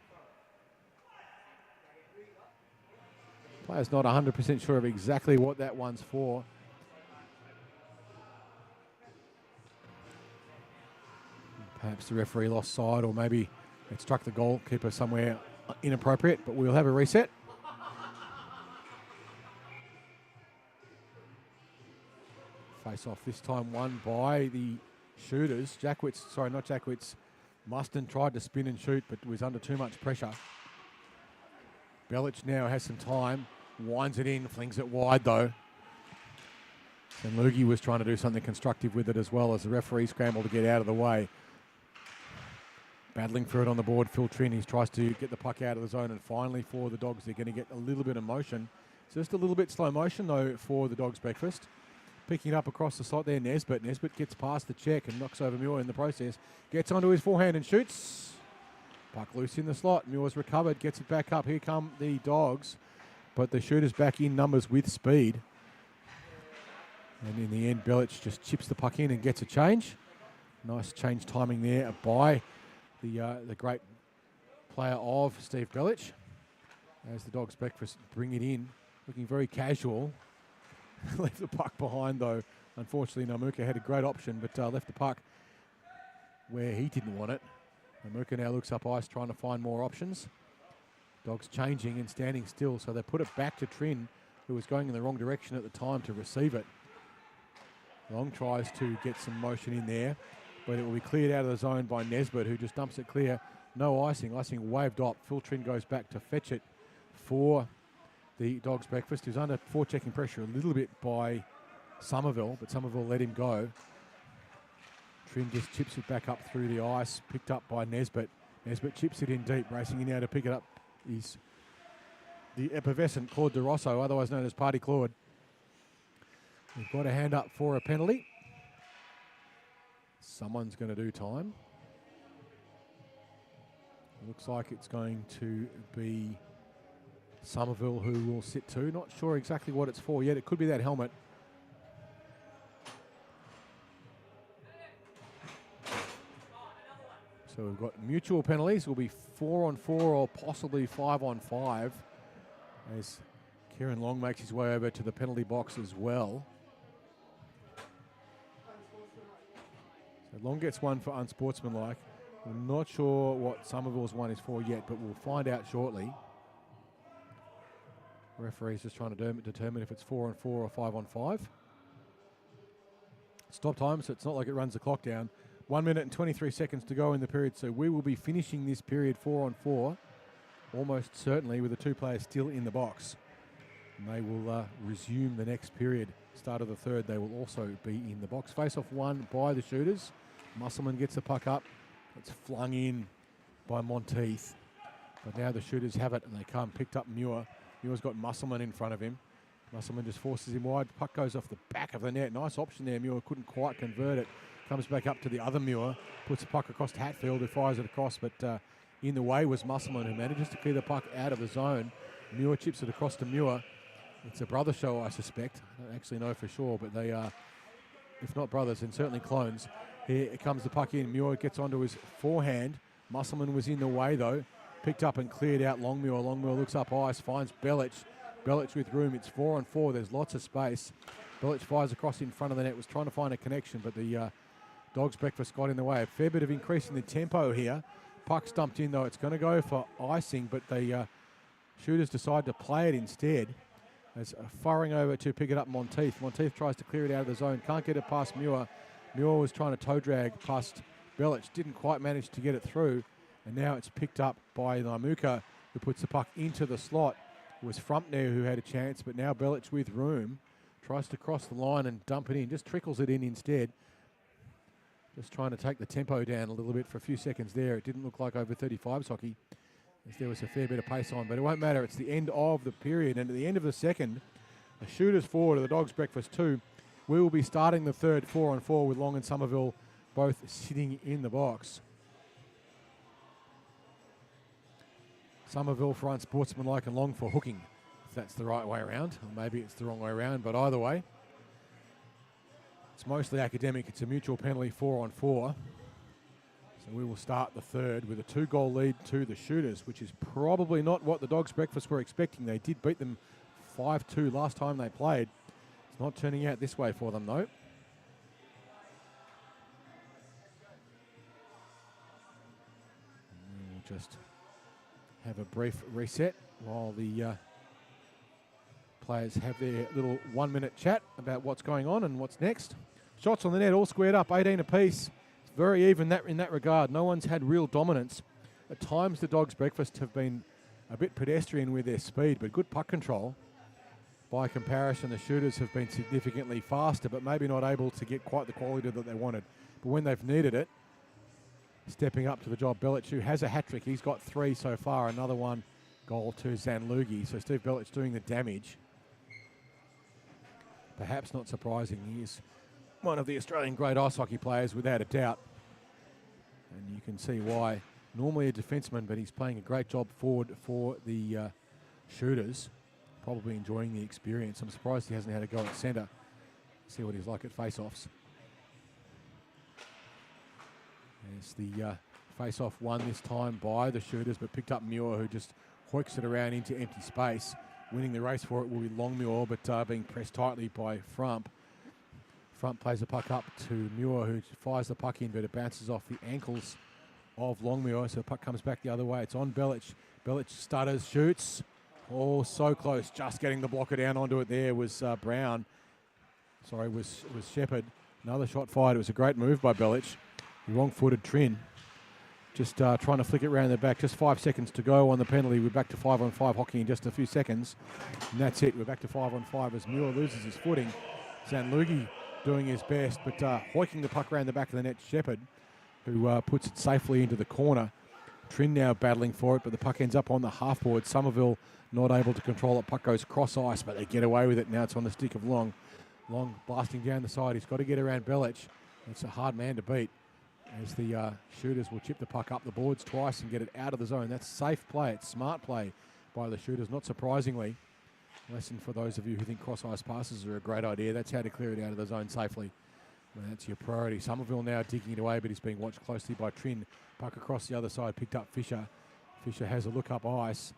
S1: Player's not 100% sure of exactly what that one's for. Perhaps the referee lost side, or maybe it struck the goalkeeper somewhere inappropriate, but we'll have a reset. Face off this time won by the Shooters. Muston tried to spin and shoot, but was under too much pressure. Belic now has some time, winds it in, flings it wide though. And Lugie was trying to do something constructive with it as well as the referee scrambled to get out of the way. Battling for it on the board, Phil Trin, he tries to get the puck out of the zone, and finally for the Dogs, they're going to get a little bit of motion. Just a little bit slow motion though for the Dogs Breakfast. Picking it up across the slot there, Nesbitt. Nesbitt gets past the check and knocks over Muir in the process. Gets onto his forehand and shoots. Puck loose in the slot. Muir's recovered, gets it back up. Here come the Dogs, but the Shooters back in numbers with speed. And in the end, Belic just chips the puck in and gets a change. Nice change timing there by the great player of Steve Belic. As the Dogs Breakfast bring it in, looking very casual. Left the puck behind though. Unfortunately, Namuka had a great option, but left the puck where he didn't want it. Namuka now looks up ice trying to find more options. Dogs changing and standing still, so they put it back to Trin, who was going in the wrong direction at the time to receive it. Long tries to get some motion in there, but it will be cleared out of the zone by Nesbitt, who just dumps it clear. No icing. Icing waved off. Phil Trin goes back to fetch it for the Dogs Breakfast, who's under forechecking pressure a little bit by Somerville, but Somerville let him go. Trin just chips it back up through the ice, picked up by Nesbitt. Nesbitt chips it in deep, racing in now to pick it up. He's the effervescent Claude De Rosso, otherwise known as Party Claude. We've got a hand up for a penalty. Someone's going to do time. Looks like it's going to be Somerville who will sit too. Not sure exactly what it's for yet. It could be that helmet. So we've got mutual penalties. It will be 4-on-4 or possibly 5-on-5 as Kieran Long makes his way over to the penalty box as well. So Long gets one for unsportsmanlike. I'm not sure what Somerville's one is for yet, but we'll find out shortly. Referee's just trying to determine if it's 4-on-4 or 5-on-5. Stop time, so it's not like it runs the clock down. 1 minute and 23 seconds to go in the period, so we will be finishing this period 4-on-4, almost certainly with the two players still in the box. And they will resume the next period. Start of the third, they will also be in the box. Face-off won by the shooters. Musselman gets the puck up. It's flung in by Monteith. But now the shooters have it and they come. Picked up Muir. Muir's got Musselman in front of him. Musselman just forces him wide. Puck goes off the back of the net. Nice option there. Muir couldn't quite convert it. Comes back up to the other Muir. Puts the puck across to Hatfield who fires it across. But in the way was Musselman who manages to clear the puck out of the zone. Muir chips it across to Muir. It's a brother show, I suspect. I don't actually know for sure, but they are, if not brothers, then certainly clones. Here comes the puck in. Muir gets onto his forehand. Musselman was in the way, though. Picked up and cleared out Longmuir. Longmuir looks up ice, finds Bellich. Bellich with room. It's 4-on-4. There's lots of space. Bellich fires across in front of the net. Was trying to find a connection, but the Dogs' breakfast got in the way. A fair bit of increasing the tempo here. Puck stumped in, though. It's going to go for icing, but the shooters decide to play it instead. As firing over to pick it up Monteith. Monteith tries to clear it out of the zone. Can't get it past Muir. Muir was trying to toe drag past Bellich. Didn't quite manage to get it through. And now it's picked up by Naimuka, who puts the puck into the slot. It was Frumpner who had a chance, but now Bellich with room. Tries to cross the line and dump it in. Just trickles it in instead. Just trying to take the tempo down a little bit for a few seconds there. It didn't look like over 35s hockey, as there was a fair bit of pace on, but it won't matter. It's the end of the period, and at the end of the second, the shooters forward of the Dogs' breakfast 2. We will be starting the third 4-on-4 with Long and Somerville both sitting in the box. Somerville for unsportsmanlike and Long for hooking, if that's the right way around. Or maybe it's the wrong way around, but either way, it's mostly academic. It's a mutual penalty 4-on-4. So we will start the third with a 2-goal lead to the shooters, which is probably not what the Dogs' breakfast were expecting. They did beat them 5-2 last time they played. It's not turning out this way for them, though. We'll just have a brief reset while the players have their little 1-minute chat about what's going on and what's next. Shots on the net all squared up, 18 apiece. It's very even in that regard. No one's had real dominance. At times the Dogs' breakfast have been a bit pedestrian with their speed, but good puck control. By comparison, the shooters have been significantly faster, but maybe not able to get quite the quality that they wanted. But when they've needed it, stepping up to the job, Bellich, who has a hat-trick. He's got 3 so far, another one goal to Zanlugi. So Steve Bellich doing the damage. Perhaps not surprising. He is one of the Australian great ice hockey players, without a doubt. And you can see why. Normally a defenseman, but he's playing a great job forward for the shooters. Probably enjoying the experience. I'm surprised he hasn't had a go at centre. See what he's like at face-offs. There's the face-off won this time by the shooters, but picked up Muir, who just hoiks it around into empty space. Winning the race for it will be Longmuir, but being pressed tightly by Frump. Frump plays the puck up to Muir, who fires the puck in, but it bounces off the ankles of Longmuir, so the puck comes back the other way. It's on Bellich. Bellich stutters, shoots. Oh, so close. Just getting the blocker down onto it there was Brown. Sorry, was Shepherd. Another shot fired. It was a great move by Bellich. The wrong-footed Trin. Just trying to flick it around the back. Just 5 seconds to go on the penalty. We're back to 5-on-5 hockey in just a few seconds. And that's it. We're back to 5-on-5 as Muir loses his footing. Zanlugi doing his best, but hoiking the puck around the back of the net, Shepherd, who puts it safely into the corner. Trin now battling for it, but the puck ends up on the half-board. Somerville not able to control it. Puck goes cross ice, but they get away with it. Now it's on the stick of Long. Long blasting down the side. He's got to get around Belic. It's a hard man to beat, as the shooters will chip the puck up the boards twice and get it out of the zone. That's safe play. It's smart play by the shooters, not surprisingly. Lesson for those of you who think cross ice passes are a great idea. That's how to clear it out of the zone safely. And that's your priority. Somerville now digging it away, but he's being watched closely by Trin. Puck across the other side, picked up Fisher. Fisher has a look up ice.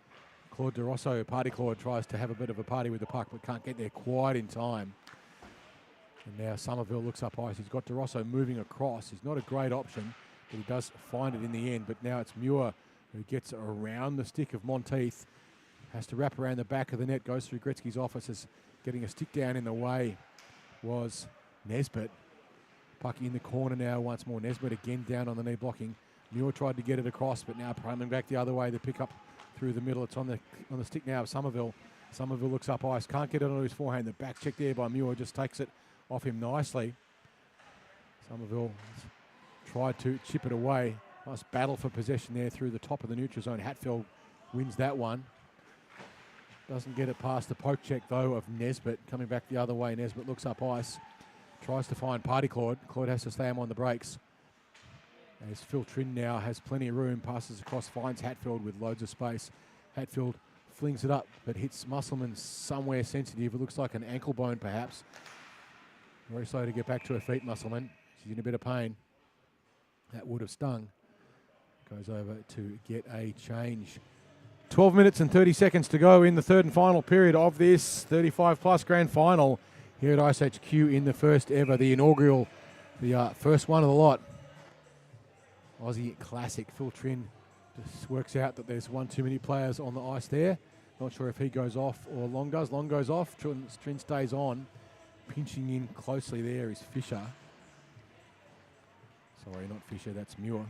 S1: Claude DeRosso, Party Claude, tries to have a bit of a party with the puck, but can't get there quite in time. And now Somerville looks up ice. He's got DeRosso moving across. He's not a great option, but he does find it in the end. But now it's Muir who gets around the stick of Monteith. Has to wrap around the back of the net, goes through Gretzky's office. Getting a stick down in the way was Nesbitt. Puck in the corner now once more. Nesbitt again down on the knee blocking. Muir tried to get it across, but now coming back the other way. The pick up through the middle. It's on the stick now of Somerville. Somerville looks up ice. Can't get it onto his forehand. The back check there by Muir just takes it off him nicely. Somerville tried to chip it away. Nice battle for possession there through the top of the neutral zone. Hatfield wins that one. Doesn't get it past the poke check, though, of Nesbitt. Coming back the other way, Nesbitt looks up ice. Tries to find Party Claude. Claude has to stay him on the brakes. As Phil Trin now has plenty of room, passes across, finds Hatfield with loads of space. Hatfield flings it up, but hits Musselman somewhere sensitive. It looks like an ankle bone, perhaps. Very slow to get back to her feet, Musselman. She's in a bit of pain. That would have stung. Goes over to get a change. 12 minutes and 30 seconds to go in the third and final period of this 35-plus grand final here at iceHQ in the first ever, the inaugural, the first one of the lot. Aussie Classic. Phil Trin just works out that there's one too many players on the ice there. Not sure if he goes off or Long does. Long goes off. Trin stays on. Pinching in closely there is Fisher. Sorry, not Fisher, that's Muir.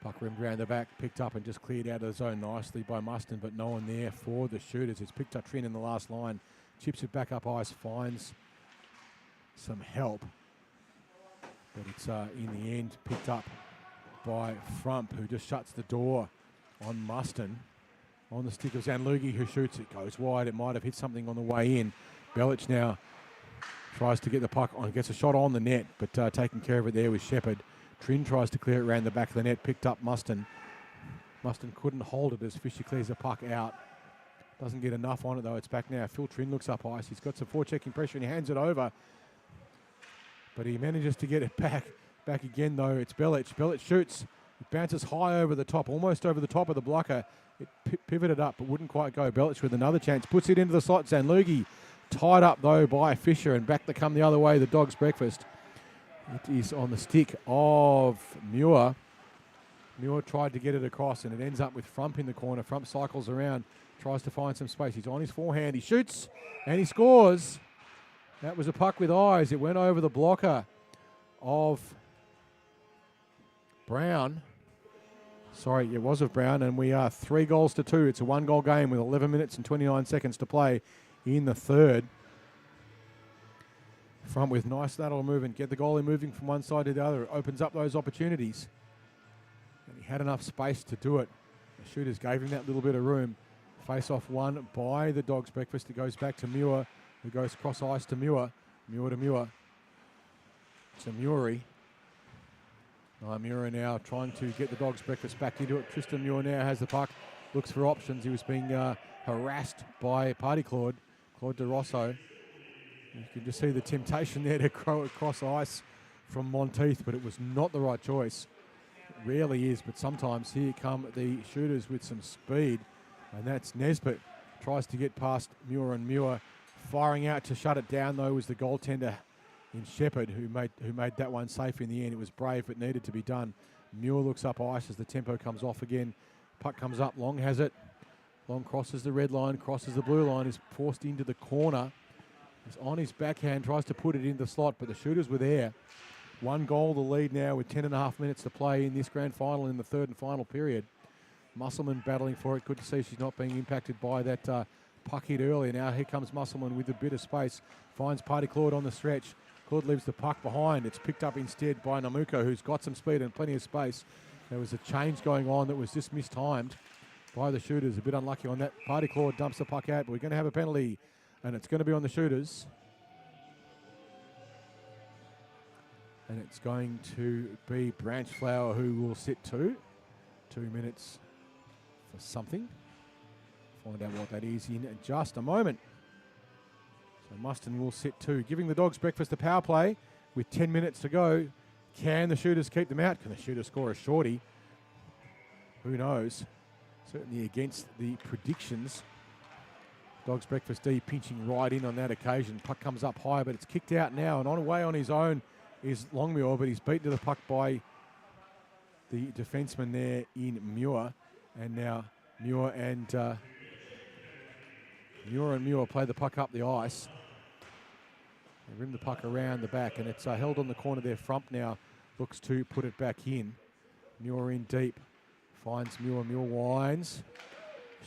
S1: Puck rimmed around the back, picked up and just cleared out of the zone nicely by Muston, but no one there for the shooters. It's picked up Trin in the last line. Chips it back up ice, finds some help. But it's in the end picked up by Frump, who just shuts the door on Muston. On the stick of Zanlugi, who shoots it, goes wide. It might have hit something on the way in. Belic now tries to get the puck on, gets a shot on the net, but taking care of it there with Shepherd. Trin tries to clear it around the back of the net, picked up Muston. Muston couldn't hold it as Fisher clears the puck out. Doesn't get enough on it though, it's back now. Phil Trin looks up ice, he's got some forechecking pressure and he hands it over. But he manages to get it back again though, it's Belic. Belic shoots, it bounces high over the top, almost over the top of the blocker. It pivoted up but wouldn't quite go. Belic with another chance, puts it into the slot. Zanlugi tied up though by Fisher and back to come the other way, the dog's breakfast. It is on the stick of Muir. Muir tried to get it across and it ends up with Frump in the corner. Frump cycles around, tries to find some space. He's on his forehand, he shoots and he scores. That was a puck with eyes. It went over the blocker of Brown. Sorry, it was of Brown, and we are 3-2. It's a 1-goal game with 11 minutes and 29 seconds to play in the third. Front with nice lateral movement, get the goalie moving from one side to the other. It opens up those opportunities. And he had enough space to do it. The shooters gave him that little bit of room. Face off one by the Dog's Breakfast. It goes back to Muir, who goes cross ice to Muir. Muir to Muir. To Muri. Muir now trying to get the Dog's Breakfast back into it. Tristan Muir now has the puck, looks for options. He was being harassed by Party Claude DeRosso. You can just see the temptation there to crow it cross ice from Monteith, but it was not the right choice. It rarely is, but sometimes here come the shooters with some speed, and that's Nesbitt. Tries to get past Muir, and Muir firing out to shut it down, though, was the goaltender in Shepherd, who made that one safe in the end. It was brave, but needed to be done. Muir looks up ice as the tempo comes off again. Puck comes up, Long has it. Long crosses the red line, crosses the blue line, is forced into the corner. He's on his backhand, tries to put it in the slot, but the shooters were there. 1 goal the lead now with 10.5 minutes to play in this grand final in the third and final period. Musselman battling for it. Good to see she's not being impacted by that puck hit early. Now here comes Musselman with a bit of space. Finds Party Claude on the stretch. Claude leaves the puck behind. It's picked up instead by Namuka, who's got some speed and plenty of space. There was a change going on that was just mistimed by the shooters. A bit unlucky on that. Party Claude dumps the puck out, but we're going to have a penalty, and it's going to be on the shooters. And it's going to be Branchflower who will sit 2 minutes for something. Find out what that is in just a moment. So Muston will sit 2, giving the Dogs breakfast a power play with 10 minutes to go. Can the shooters keep them out? Can the shooters score a shorty? Who knows? Certainly against the predictions. Dogs breakfast D pinching right in on that occasion. Puck comes up high, but it's kicked out now, and on away on his own is Longmuir, but he's beaten to the puck by the defenseman there in Muir. And now Muir and Muir play the puck up the ice. They rim the puck around the back, and it's held on the corner there. Frump now looks to put it back in. Muir in deep. Finds Muir. Muir winds.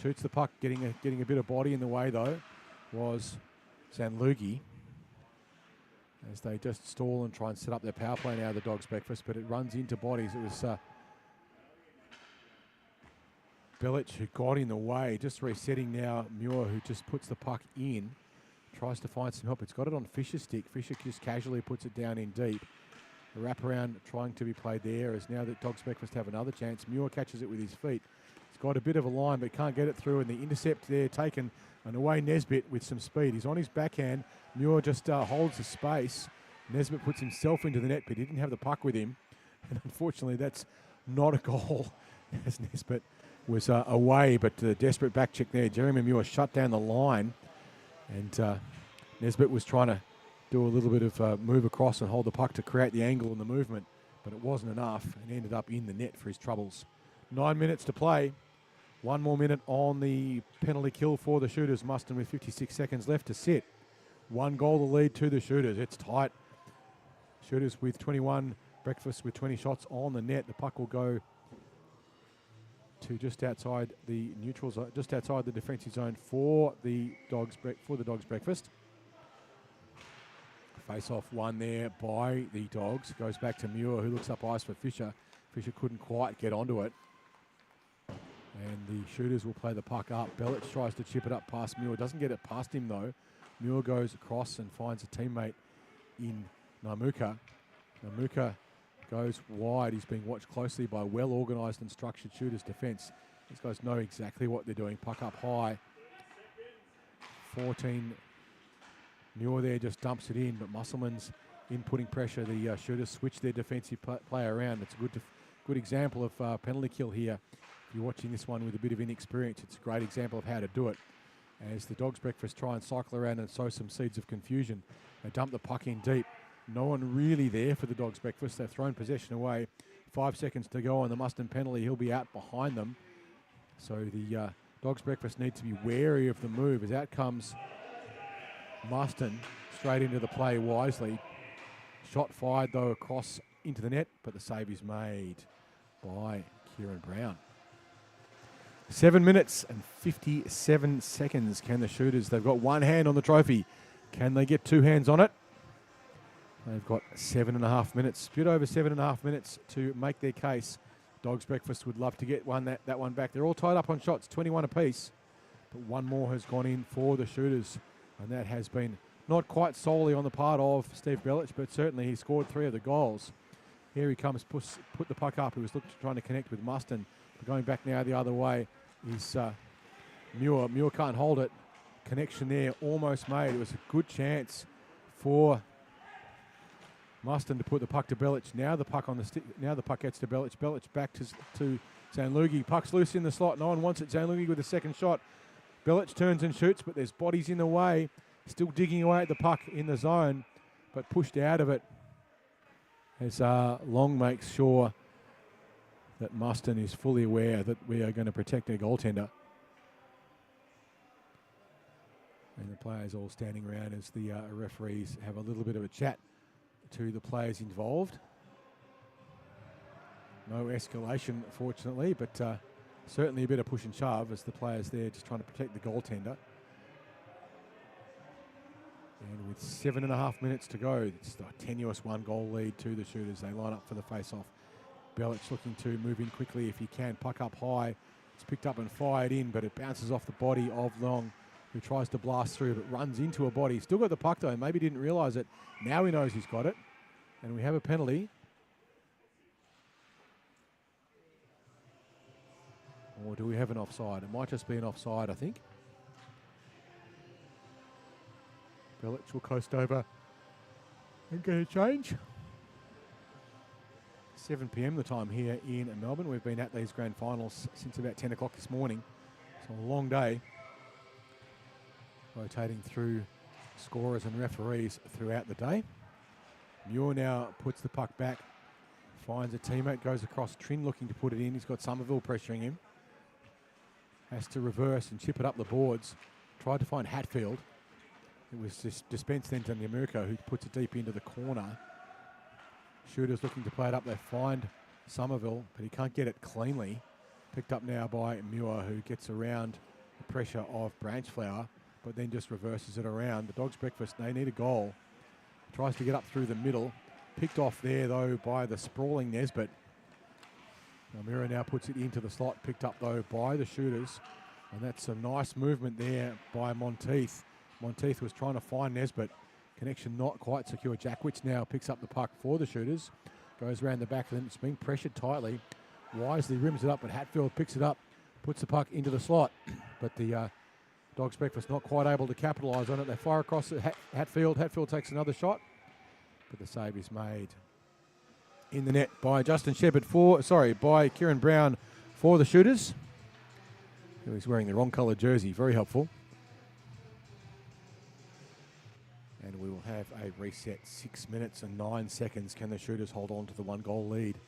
S1: Shoots the puck, getting a bit of body in the way, though, was Zanlugi. As they just stall and try and set up their power play now, the Dogs breakfast, but it runs into bodies. It was Belic who got in the way, just resetting now. Muir, who just puts the puck in, tries to find some help. It's got it on Fisher's stick. Fisher just casually puts it down in deep. The wraparound trying to be played there as now that Dogs breakfast have another chance. Muir catches it with his feet. He's got a bit of a line but can't get it through, and the intercept there taken, and away Nesbitt with some speed. He's on his backhand. Muir just holds the space. Nesbitt puts himself into the net, but he didn't have the puck with him. And unfortunately, that's not a goal as Nesbitt was away, but the desperate back check there. Jeremy Muir shut down the line, and Nesbitt was trying to do a little bit of move across and hold the puck to create the angle and the movement, but it wasn't enough, and ended up in the net for his troubles. 9 minutes to play. 1 more minute on the penalty kill for the shooters. Muston with 56 seconds left to sit. 1 goal the lead to the shooters. It's tight. Shooters with 21, breakfast with 20 shots on the net. The puck will go to just outside the neutral zone, just outside the defensive zone for the Dogs breakfast. Face off one there by the Dogs. Goes back to Muir, who looks up ice for Fisher. Fisher couldn't quite get onto it. And the shooters will play the puck up. Belic tries to chip it up past Muir. Doesn't get it past him though. Muir goes across and finds a teammate in Namuka. Namuka goes wide. He's being watched closely by well-organised and structured shooters' defence. These guys know exactly what they're doing. Puck up high. 14. Muir there just dumps it in, but Musselman's in putting pressure. The shooters switch their defensive play around. It's a good example of penalty kill here. If you're watching this one with a bit of inexperience, it's a great example of how to do it. As the Dogs breakfast try and cycle around and sow some seeds of confusion. They dump the puck in deep. No one really there for the Dogs breakfast. They've thrown possession away. 5 seconds to go on the Muston penalty. He'll be out behind them. So the Dogs breakfast need to be wary of the move as out comes Muston straight into the play wisely. Shot fired though across into the net, but the save is made by Kieran Brown. 7 minutes and 57 seconds. Can the shooters? They've got one hand on the trophy. Can they get two hands on it? They've got 7.5 minutes, a bit over 7.5 minutes to make their case. Dogs breakfast would love to get that one back. They're all tied up on shots, 21 apiece, but one more has gone in for the shooters, and that has been not quite solely on the part of Steve Belic, but certainly he scored 3 of the goals. Here he comes, put the puck up. He was trying to connect with Muston. But going back now the other way is Muir. Muir can't hold it. Connection there, almost made. It was a good chance for Muston to put the puck to Belic. Now the puck on the stick. Now the puck gets to Belic. Belic back to Zanlugi. Puck's loose in the slot. No one wants it. Zanlugi with the second shot. Belic turns and shoots, but there's bodies in the way. Still digging away at the puck in the zone, but pushed out of it as Long makes sure that Muston is fully aware that we are going to protect their goaltender. And the players all standing around as the referees have a little bit of a chat to the players involved. No escalation, fortunately, but certainly a bit of push and shove as the players there just trying to protect the goaltender. And with 7.5 minutes to go, it's a tenuous 1-goal lead to the Shooters. They line up for the face-off. Belic looking to move in quickly if he can. Puck up high. It's picked up and fired in, but it bounces off the body of Long, who tries to blast through, but runs into a body. Still got the puck, though. Maybe didn't realise it. Now he knows he's got it. And we have a penalty. Or do we have an offside? It might just be an offside, I think. Belic will coast over and get a change. 7 p.m. the time here in Melbourne. We've been at these grand finals since about 10 o'clock this morning. So a long day. Rotating through scorers and referees throughout the day. Muir now puts the puck back, finds a teammate, goes across. Trin looking to put it in. He's got Somerville pressuring him. Has to reverse and chip it up the boards. Tried to find Hatfield. It was just dispensed then to Nyamurko, who puts it deep into the corner. Shooters looking to play it up. They find Somerville, but he can't get it cleanly. Picked up now by Muir, who gets around the pressure of Branchflower, but then just reverses it around. The Dogs' breakfast, they need a goal. Tries to get up through the middle. Picked off there, though, by the sprawling Nesbitt. Mira now puts it into the slot. Picked up, though, by the Shooters. And that's a nice movement there by Monteith. Monteith was trying to find Nesbitt. Connection not quite secure. Jackwitz now picks up the puck for the Shooters. Goes around the back of them. It's being pressured tightly. Wisely rims it up, but Hatfield picks it up. Puts the puck into the slot. But the Dogs' breakfast not quite able to capitalise on it. They fire across at Hatfield. Hatfield takes another shot. But the save is made in the net by Justin Shepherd by Kieran Brown for the Shooters. He was wearing the wrong coloured jersey. Very helpful. And we will have a reset. 6 minutes and 9 seconds. Can the Shooters hold on to the 1-goal lead?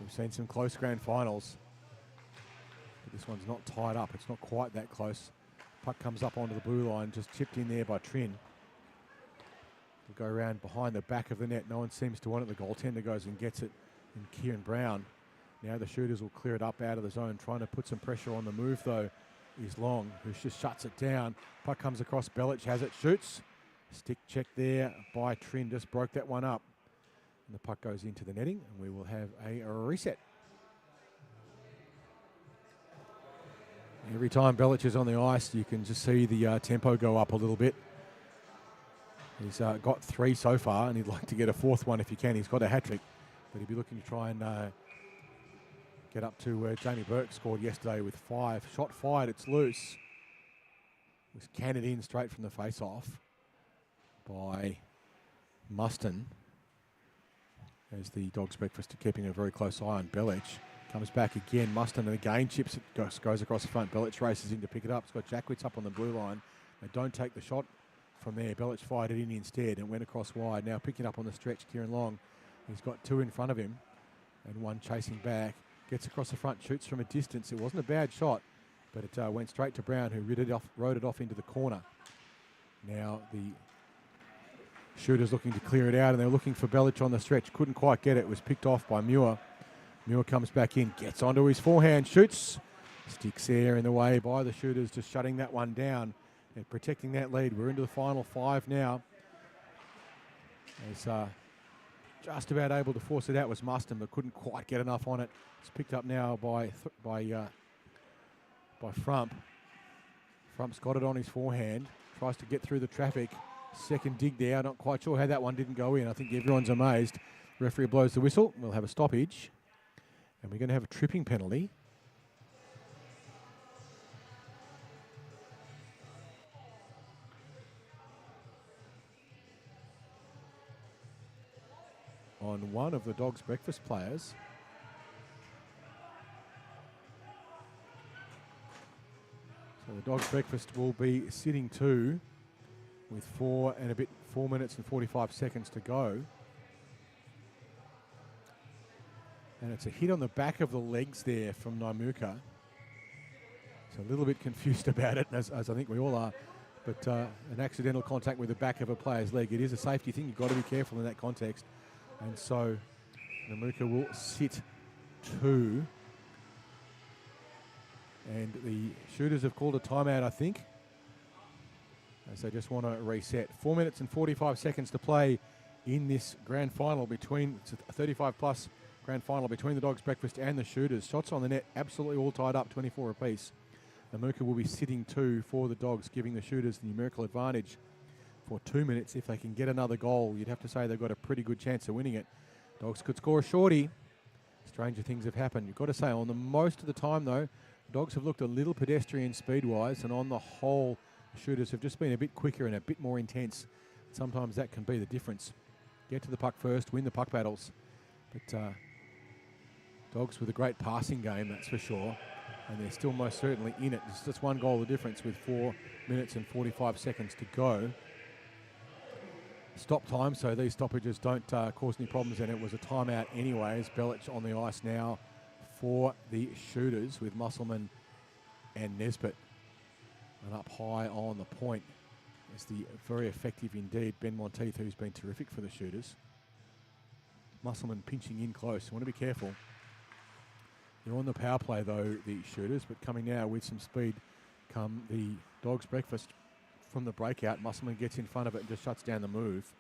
S1: We've seen some close grand finals. But this one's not tied up. It's not quite that close. Puck comes up onto the blue line. Just chipped in there by Trin. We'll go around behind the back of the net. No one seems to want it. The goaltender goes and gets it in Kieran Brown. Now the Shooters will clear it up out of the zone. Trying to put some pressure on the move, though, is Long, who just shuts it down. Puck comes across. Belic has it. Shoots. Stick check there by Trin. Just broke that one up. And the puck goes into the netting, and we will have a reset. Every time Belic is on the ice, you can just see the tempo go up a little bit. He's got 3 so far, and he'd like to get a 4th one if he can. He's got a hat-trick, but he'd be looking to try and get up to where Jamie Burke scored yesterday with 5. Shot fired, it's loose. It was cannoned in straight from the face-off by Muston. As the Dogs' breakfast are keeping a very close eye on Belic. Comes back again, Muston, and again chips it, goes across the front. Belic races in to pick it up. It's got Jackwitz up on the blue line. They don't take the shot from there. Belic fired it in instead and went across wide. Now picking up on the stretch, Kieran Long. He's got 2 in front of him and 1 chasing back. Gets across the front, shoots from a distance. It wasn't a bad shot, but it went straight to Brown, who rode it off into the corner. Now the Shooters looking to clear it out, and they're looking for Belic on the stretch. Couldn't quite get it. It was picked off by Muir. Muir comes back in, gets onto his forehand, shoots. Sticks there in the way by the Shooters, just shutting that one down and protecting that lead. We're into the final 5 now. As just about able to force it out was Muston, but couldn't quite get enough on it. It's picked up now by Frump. Frump's got it on his forehand. Tries to get through the traffic. Second dig there. Not quite sure how that one didn't go in. I think everyone's amazed. Referee blows the whistle. We'll have a stoppage. And we're going to have a tripping penalty. On one of the Dogs' breakfast players. So the Dogs' breakfast will be sitting 2 with 4 minutes and 45 seconds to go. And it's a hit on the back of the legs there from Nyamurko. So a little bit confused about it, as I think we all are. But an accidental contact with the back of a player's leg. It is a safety thing. You've got to be careful in that context. And so Nyamurko will sit 2. And the Shooters have called a timeout, I think. as they just want to reset. 4 minutes and 45 seconds to play in this grand final between, it's a 35-plus grand final between the Dogs Breakfast and the Shooters. Shots on the net, absolutely all tied up, 24 apiece. Namuka will be sitting 2 for the Dogs, giving the Shooters the numerical advantage for 2 minutes. If they can get another goal, you'd have to say they've got a pretty good chance of winning it. Dogs could score a shorty. Stranger things have happened. You've got to say, on the most of the time, though, the Dogs have looked a little pedestrian speed-wise, and on the whole, the Shooters have just been a bit quicker and a bit more intense. Sometimes that can be the difference. Get to the puck first, win the puck battles. But Dogs with a great passing game, that's for sure. And they're still most certainly in it. It's just 1 goal of difference with 4 minutes and 45 seconds to go. Stop time, so these stoppages don't cause any problems, and it was a timeout anyways. Belic on the ice now for the Shooters with Musselman and Nesbitt. And up high on the point is the very effective indeed Ben Monteith, who's been terrific for the Shooters. Musselman pinching in close. You want to be careful. They're on the power play though, the Shooters, but coming now with some speed come the Dogs Breakfast. From the breakout, Musselman gets in front of it and just shuts down the move.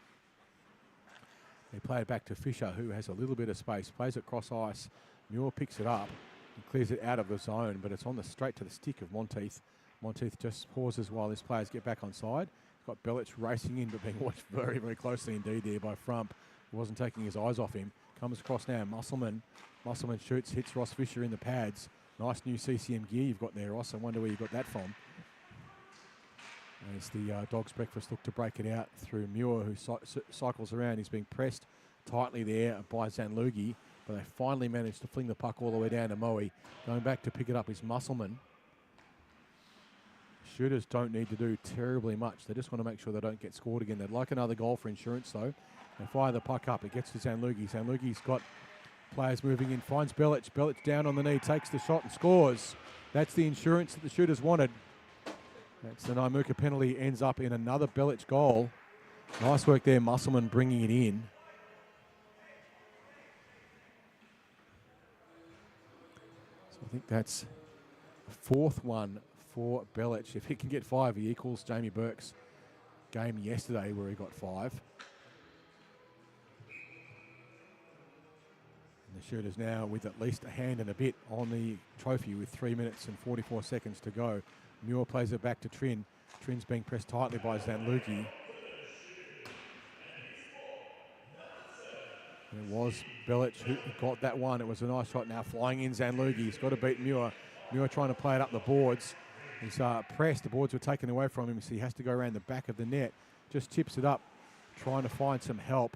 S1: They play it back to Fisher, who has a little bit of space, plays it cross ice. Muir picks it up and clears it out of the zone, but it's on the straight to the stick of Monteith. Monteith just pauses while his players get back on side. He's got Belic racing in, but being watched very, very closely indeed there by Frump, who wasn't taking his eyes off him. Comes across now, Musselman. Musselman shoots, hits Ross Fisher in the pads. Nice new CCM gear you've got there, Ross. I wonder where you got that from. As the Dogs Breakfast look to break it out through Muir, who cycles around. He's being pressed tightly there by Zanlugi, but they finally managed to fling the puck all the way down to Moe. Going back to pick it up is Musselman. Shooters don't need to do terribly much. They just want to make sure they don't get scored again. They'd like another goal for insurance, though. They fire the puck up. It gets to Zanlugi. Zanlugi's got players moving in. Finds Belic. Belic down on the knee, takes the shot and scores. That's the insurance that the Shooters wanted. That's the Namuka penalty, ends up in another Belic goal. Nice work there, Musselman bringing it in. So I think that's the 4th one for Belic. If he can get 5, he equals Jamie Burke's game yesterday where he got 5. And the Shooters now with at least a hand and a bit on the trophy with 3 minutes and 44 seconds to go. Muir plays it back to Trin. Trin's being pressed tightly by Zanlugi. And it was Belic who got that one. It was a nice shot now flying in Zanlugi. He's got to beat Muir. Muir trying to play it up the boards. He's pressed. The boards were taken away from him, so he has to go around the back of the net. Just chips it up, trying to find some help.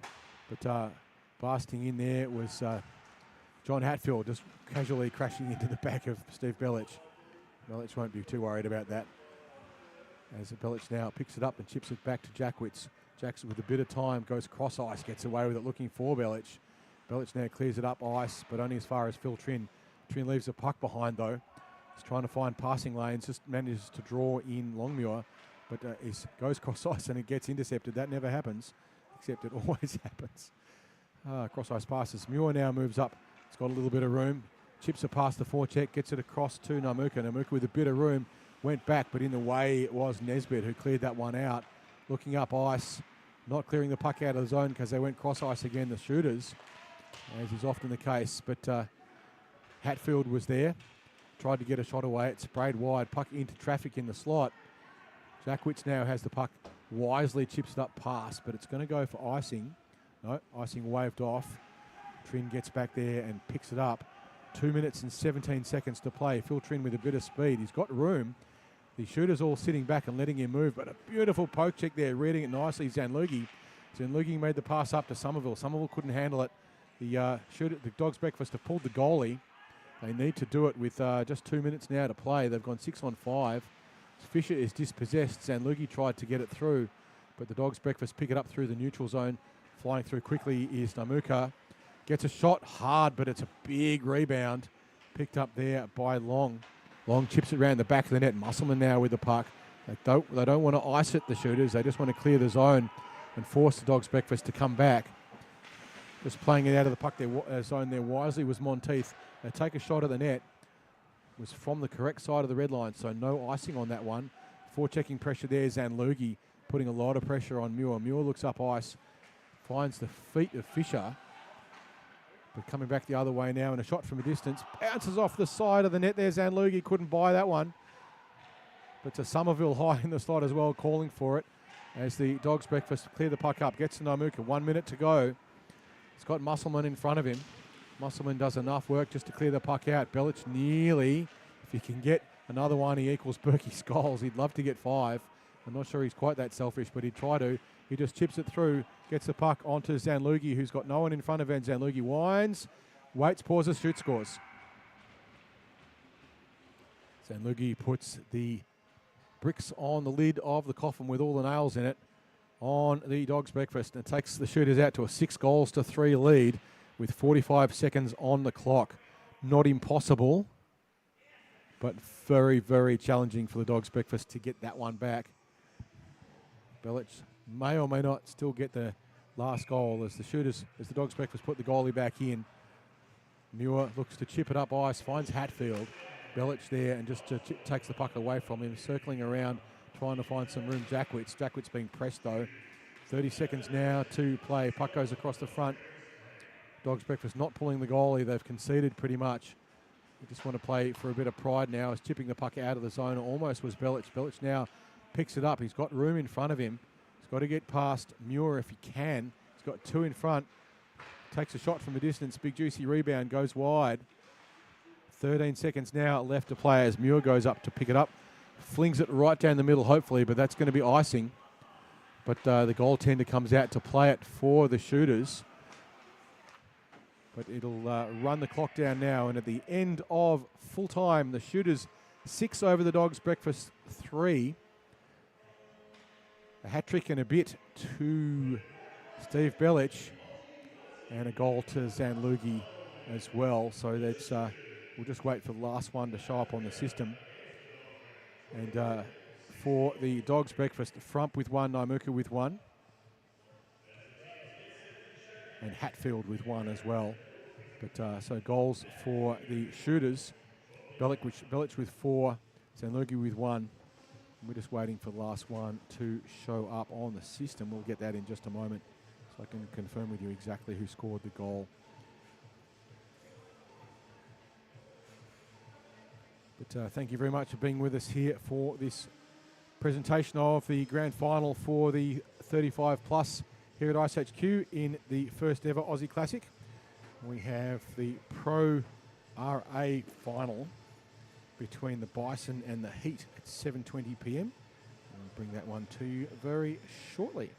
S1: But blasting in there was John Hatfield, just casually crashing into the back of Steve Belic. Belic won't be too worried about that. As Belic now picks it up and chips it back to Jackwitz. Jacks with a bit of time goes cross ice, gets away with it, looking for Belic. Belic now clears it up ice, but only as far as Phil Trin. Trin leaves the puck behind though. He's trying to find passing lanes, just manages to draw in Longmuir, but goes cross ice and it gets intercepted. That never happens, except it always happens. Cross ice passes. Muir now moves up. It's got a little bit of room. Chips it past the forecheck, gets it across to Namuka. Namuka with a bit of room, went back, but in the way it was Nesbitt who cleared that one out. Looking up ice, not clearing the puck out of the zone because they went cross ice again, the Shooters, as is often the case. But Hatfield was there, tried to get a shot away. It sprayed wide, puck into traffic in the slot. Jackwitz now has the puck, wisely chips it up past, but it's going to go for icing. No, icing waved off. Trin gets back there and picks it up. 2 minutes and 17 seconds to play. Phil Trin with a bit of speed. He's got room. The Shooters all sitting back and letting him move, but a beautiful poke check there, reading it nicely. Zanlugi made the pass up to Somerville. Somerville couldn't handle it. The Dogs Breakfast have pulled the goalie. They need to do it with just 2 minutes now to play. They've gone 6 on 5. Fisher is dispossessed. Zanlugi tried to get it through, but the Dogs Breakfast pick it up through the neutral zone. Flying through quickly is Namuka. Gets a shot hard, but it's a big rebound. Picked up there by Long. Long chips it around the back of the net. Musselman now with the puck. They don't want to ice it, the Shooters. They just want to clear the zone and force the Dogs Breakfast to come back. Just playing it out of the puck zone there wisely was Monteith. They take a shot at the net. It was from the correct side of the red line, so no icing on that one. Forechecking pressure there, Zanlugi. putting a lot of pressure on Muir. Muir looks up ice, finds the feet of Fisher. But coming back the other way now, and a shot from a distance. Bounces off the side of the net there. Zanlugi couldn't buy that one. But to Somerville high in the slot as well, calling for it. As the Dogs Breakfast clear the puck up. Gets to Namuka. 1 minute to go. He's got Musselman in front of him. Musselman does enough work just to clear the puck out. Belic nearly. If he can get another one, he equals Berkey's goals. He'd love to get 5. I'm not sure he's quite that selfish, but he'd try to. He just chips it through, gets the puck onto Zanlugi, who's got no one in front of him. Zanlugi winds, waits, pauses, shoots, scores. Zanlugi puts the bricks on the lid of the coffin with all the nails in it on the Dogs Breakfast and takes the Shooters out to a 6-3 lead with 45 seconds on the clock. Not impossible, but very, very challenging for the Dogs Breakfast to get that one back. Belic may or may not still get the last goal as the Dogs Breakfast put the goalie back in. Muir looks to chip it up ice, finds Hatfield. Belic there and just takes the puck away from him, circling around, trying to find some room. Jackwitz being pressed though. 30 seconds now to play. Puck goes across the front. Dogs Breakfast not pulling the goalie. They've conceded pretty much. They just want to play for a bit of pride now. As chipping the puck out of the zone almost was Belic. Belic now picks it up. He's got room in front of him. He's got to get past Muir if he can. He's got 2 in front. Takes a shot from a distance. Big juicy rebound. Goes wide. 13 seconds now left to play as Muir goes up to pick it up. Flings it right down the middle, hopefully, but that's going to be icing. But the goaltender comes out to play it for the Shooters. But it'll run the clock down now. And at the end of full time, the Shooters 6 over the Dogs Breakfast 3. A hat-trick and a bit to Steve Belic. And a goal to Zanlugi as well. So that's we'll just wait for the last one to show up on the system. And for the Dogs Breakfast, Frump with 1, Namuka with 1. And Hatfield with 1 as well. But so goals for the Shooters. Belic with 4, Zanlugi with 1. We're just waiting for the last one to show up on the system. We'll get that in just a moment so I can confirm with you exactly who scored the goal. But thank you very much for being with us here for this presentation of the grand final for the 35 plus here at iceHQ in the first ever Aussie Classic. We have the Pro RA final between the Bison and the Heat at 7:20 p.m. I'll bring that one to you very shortly.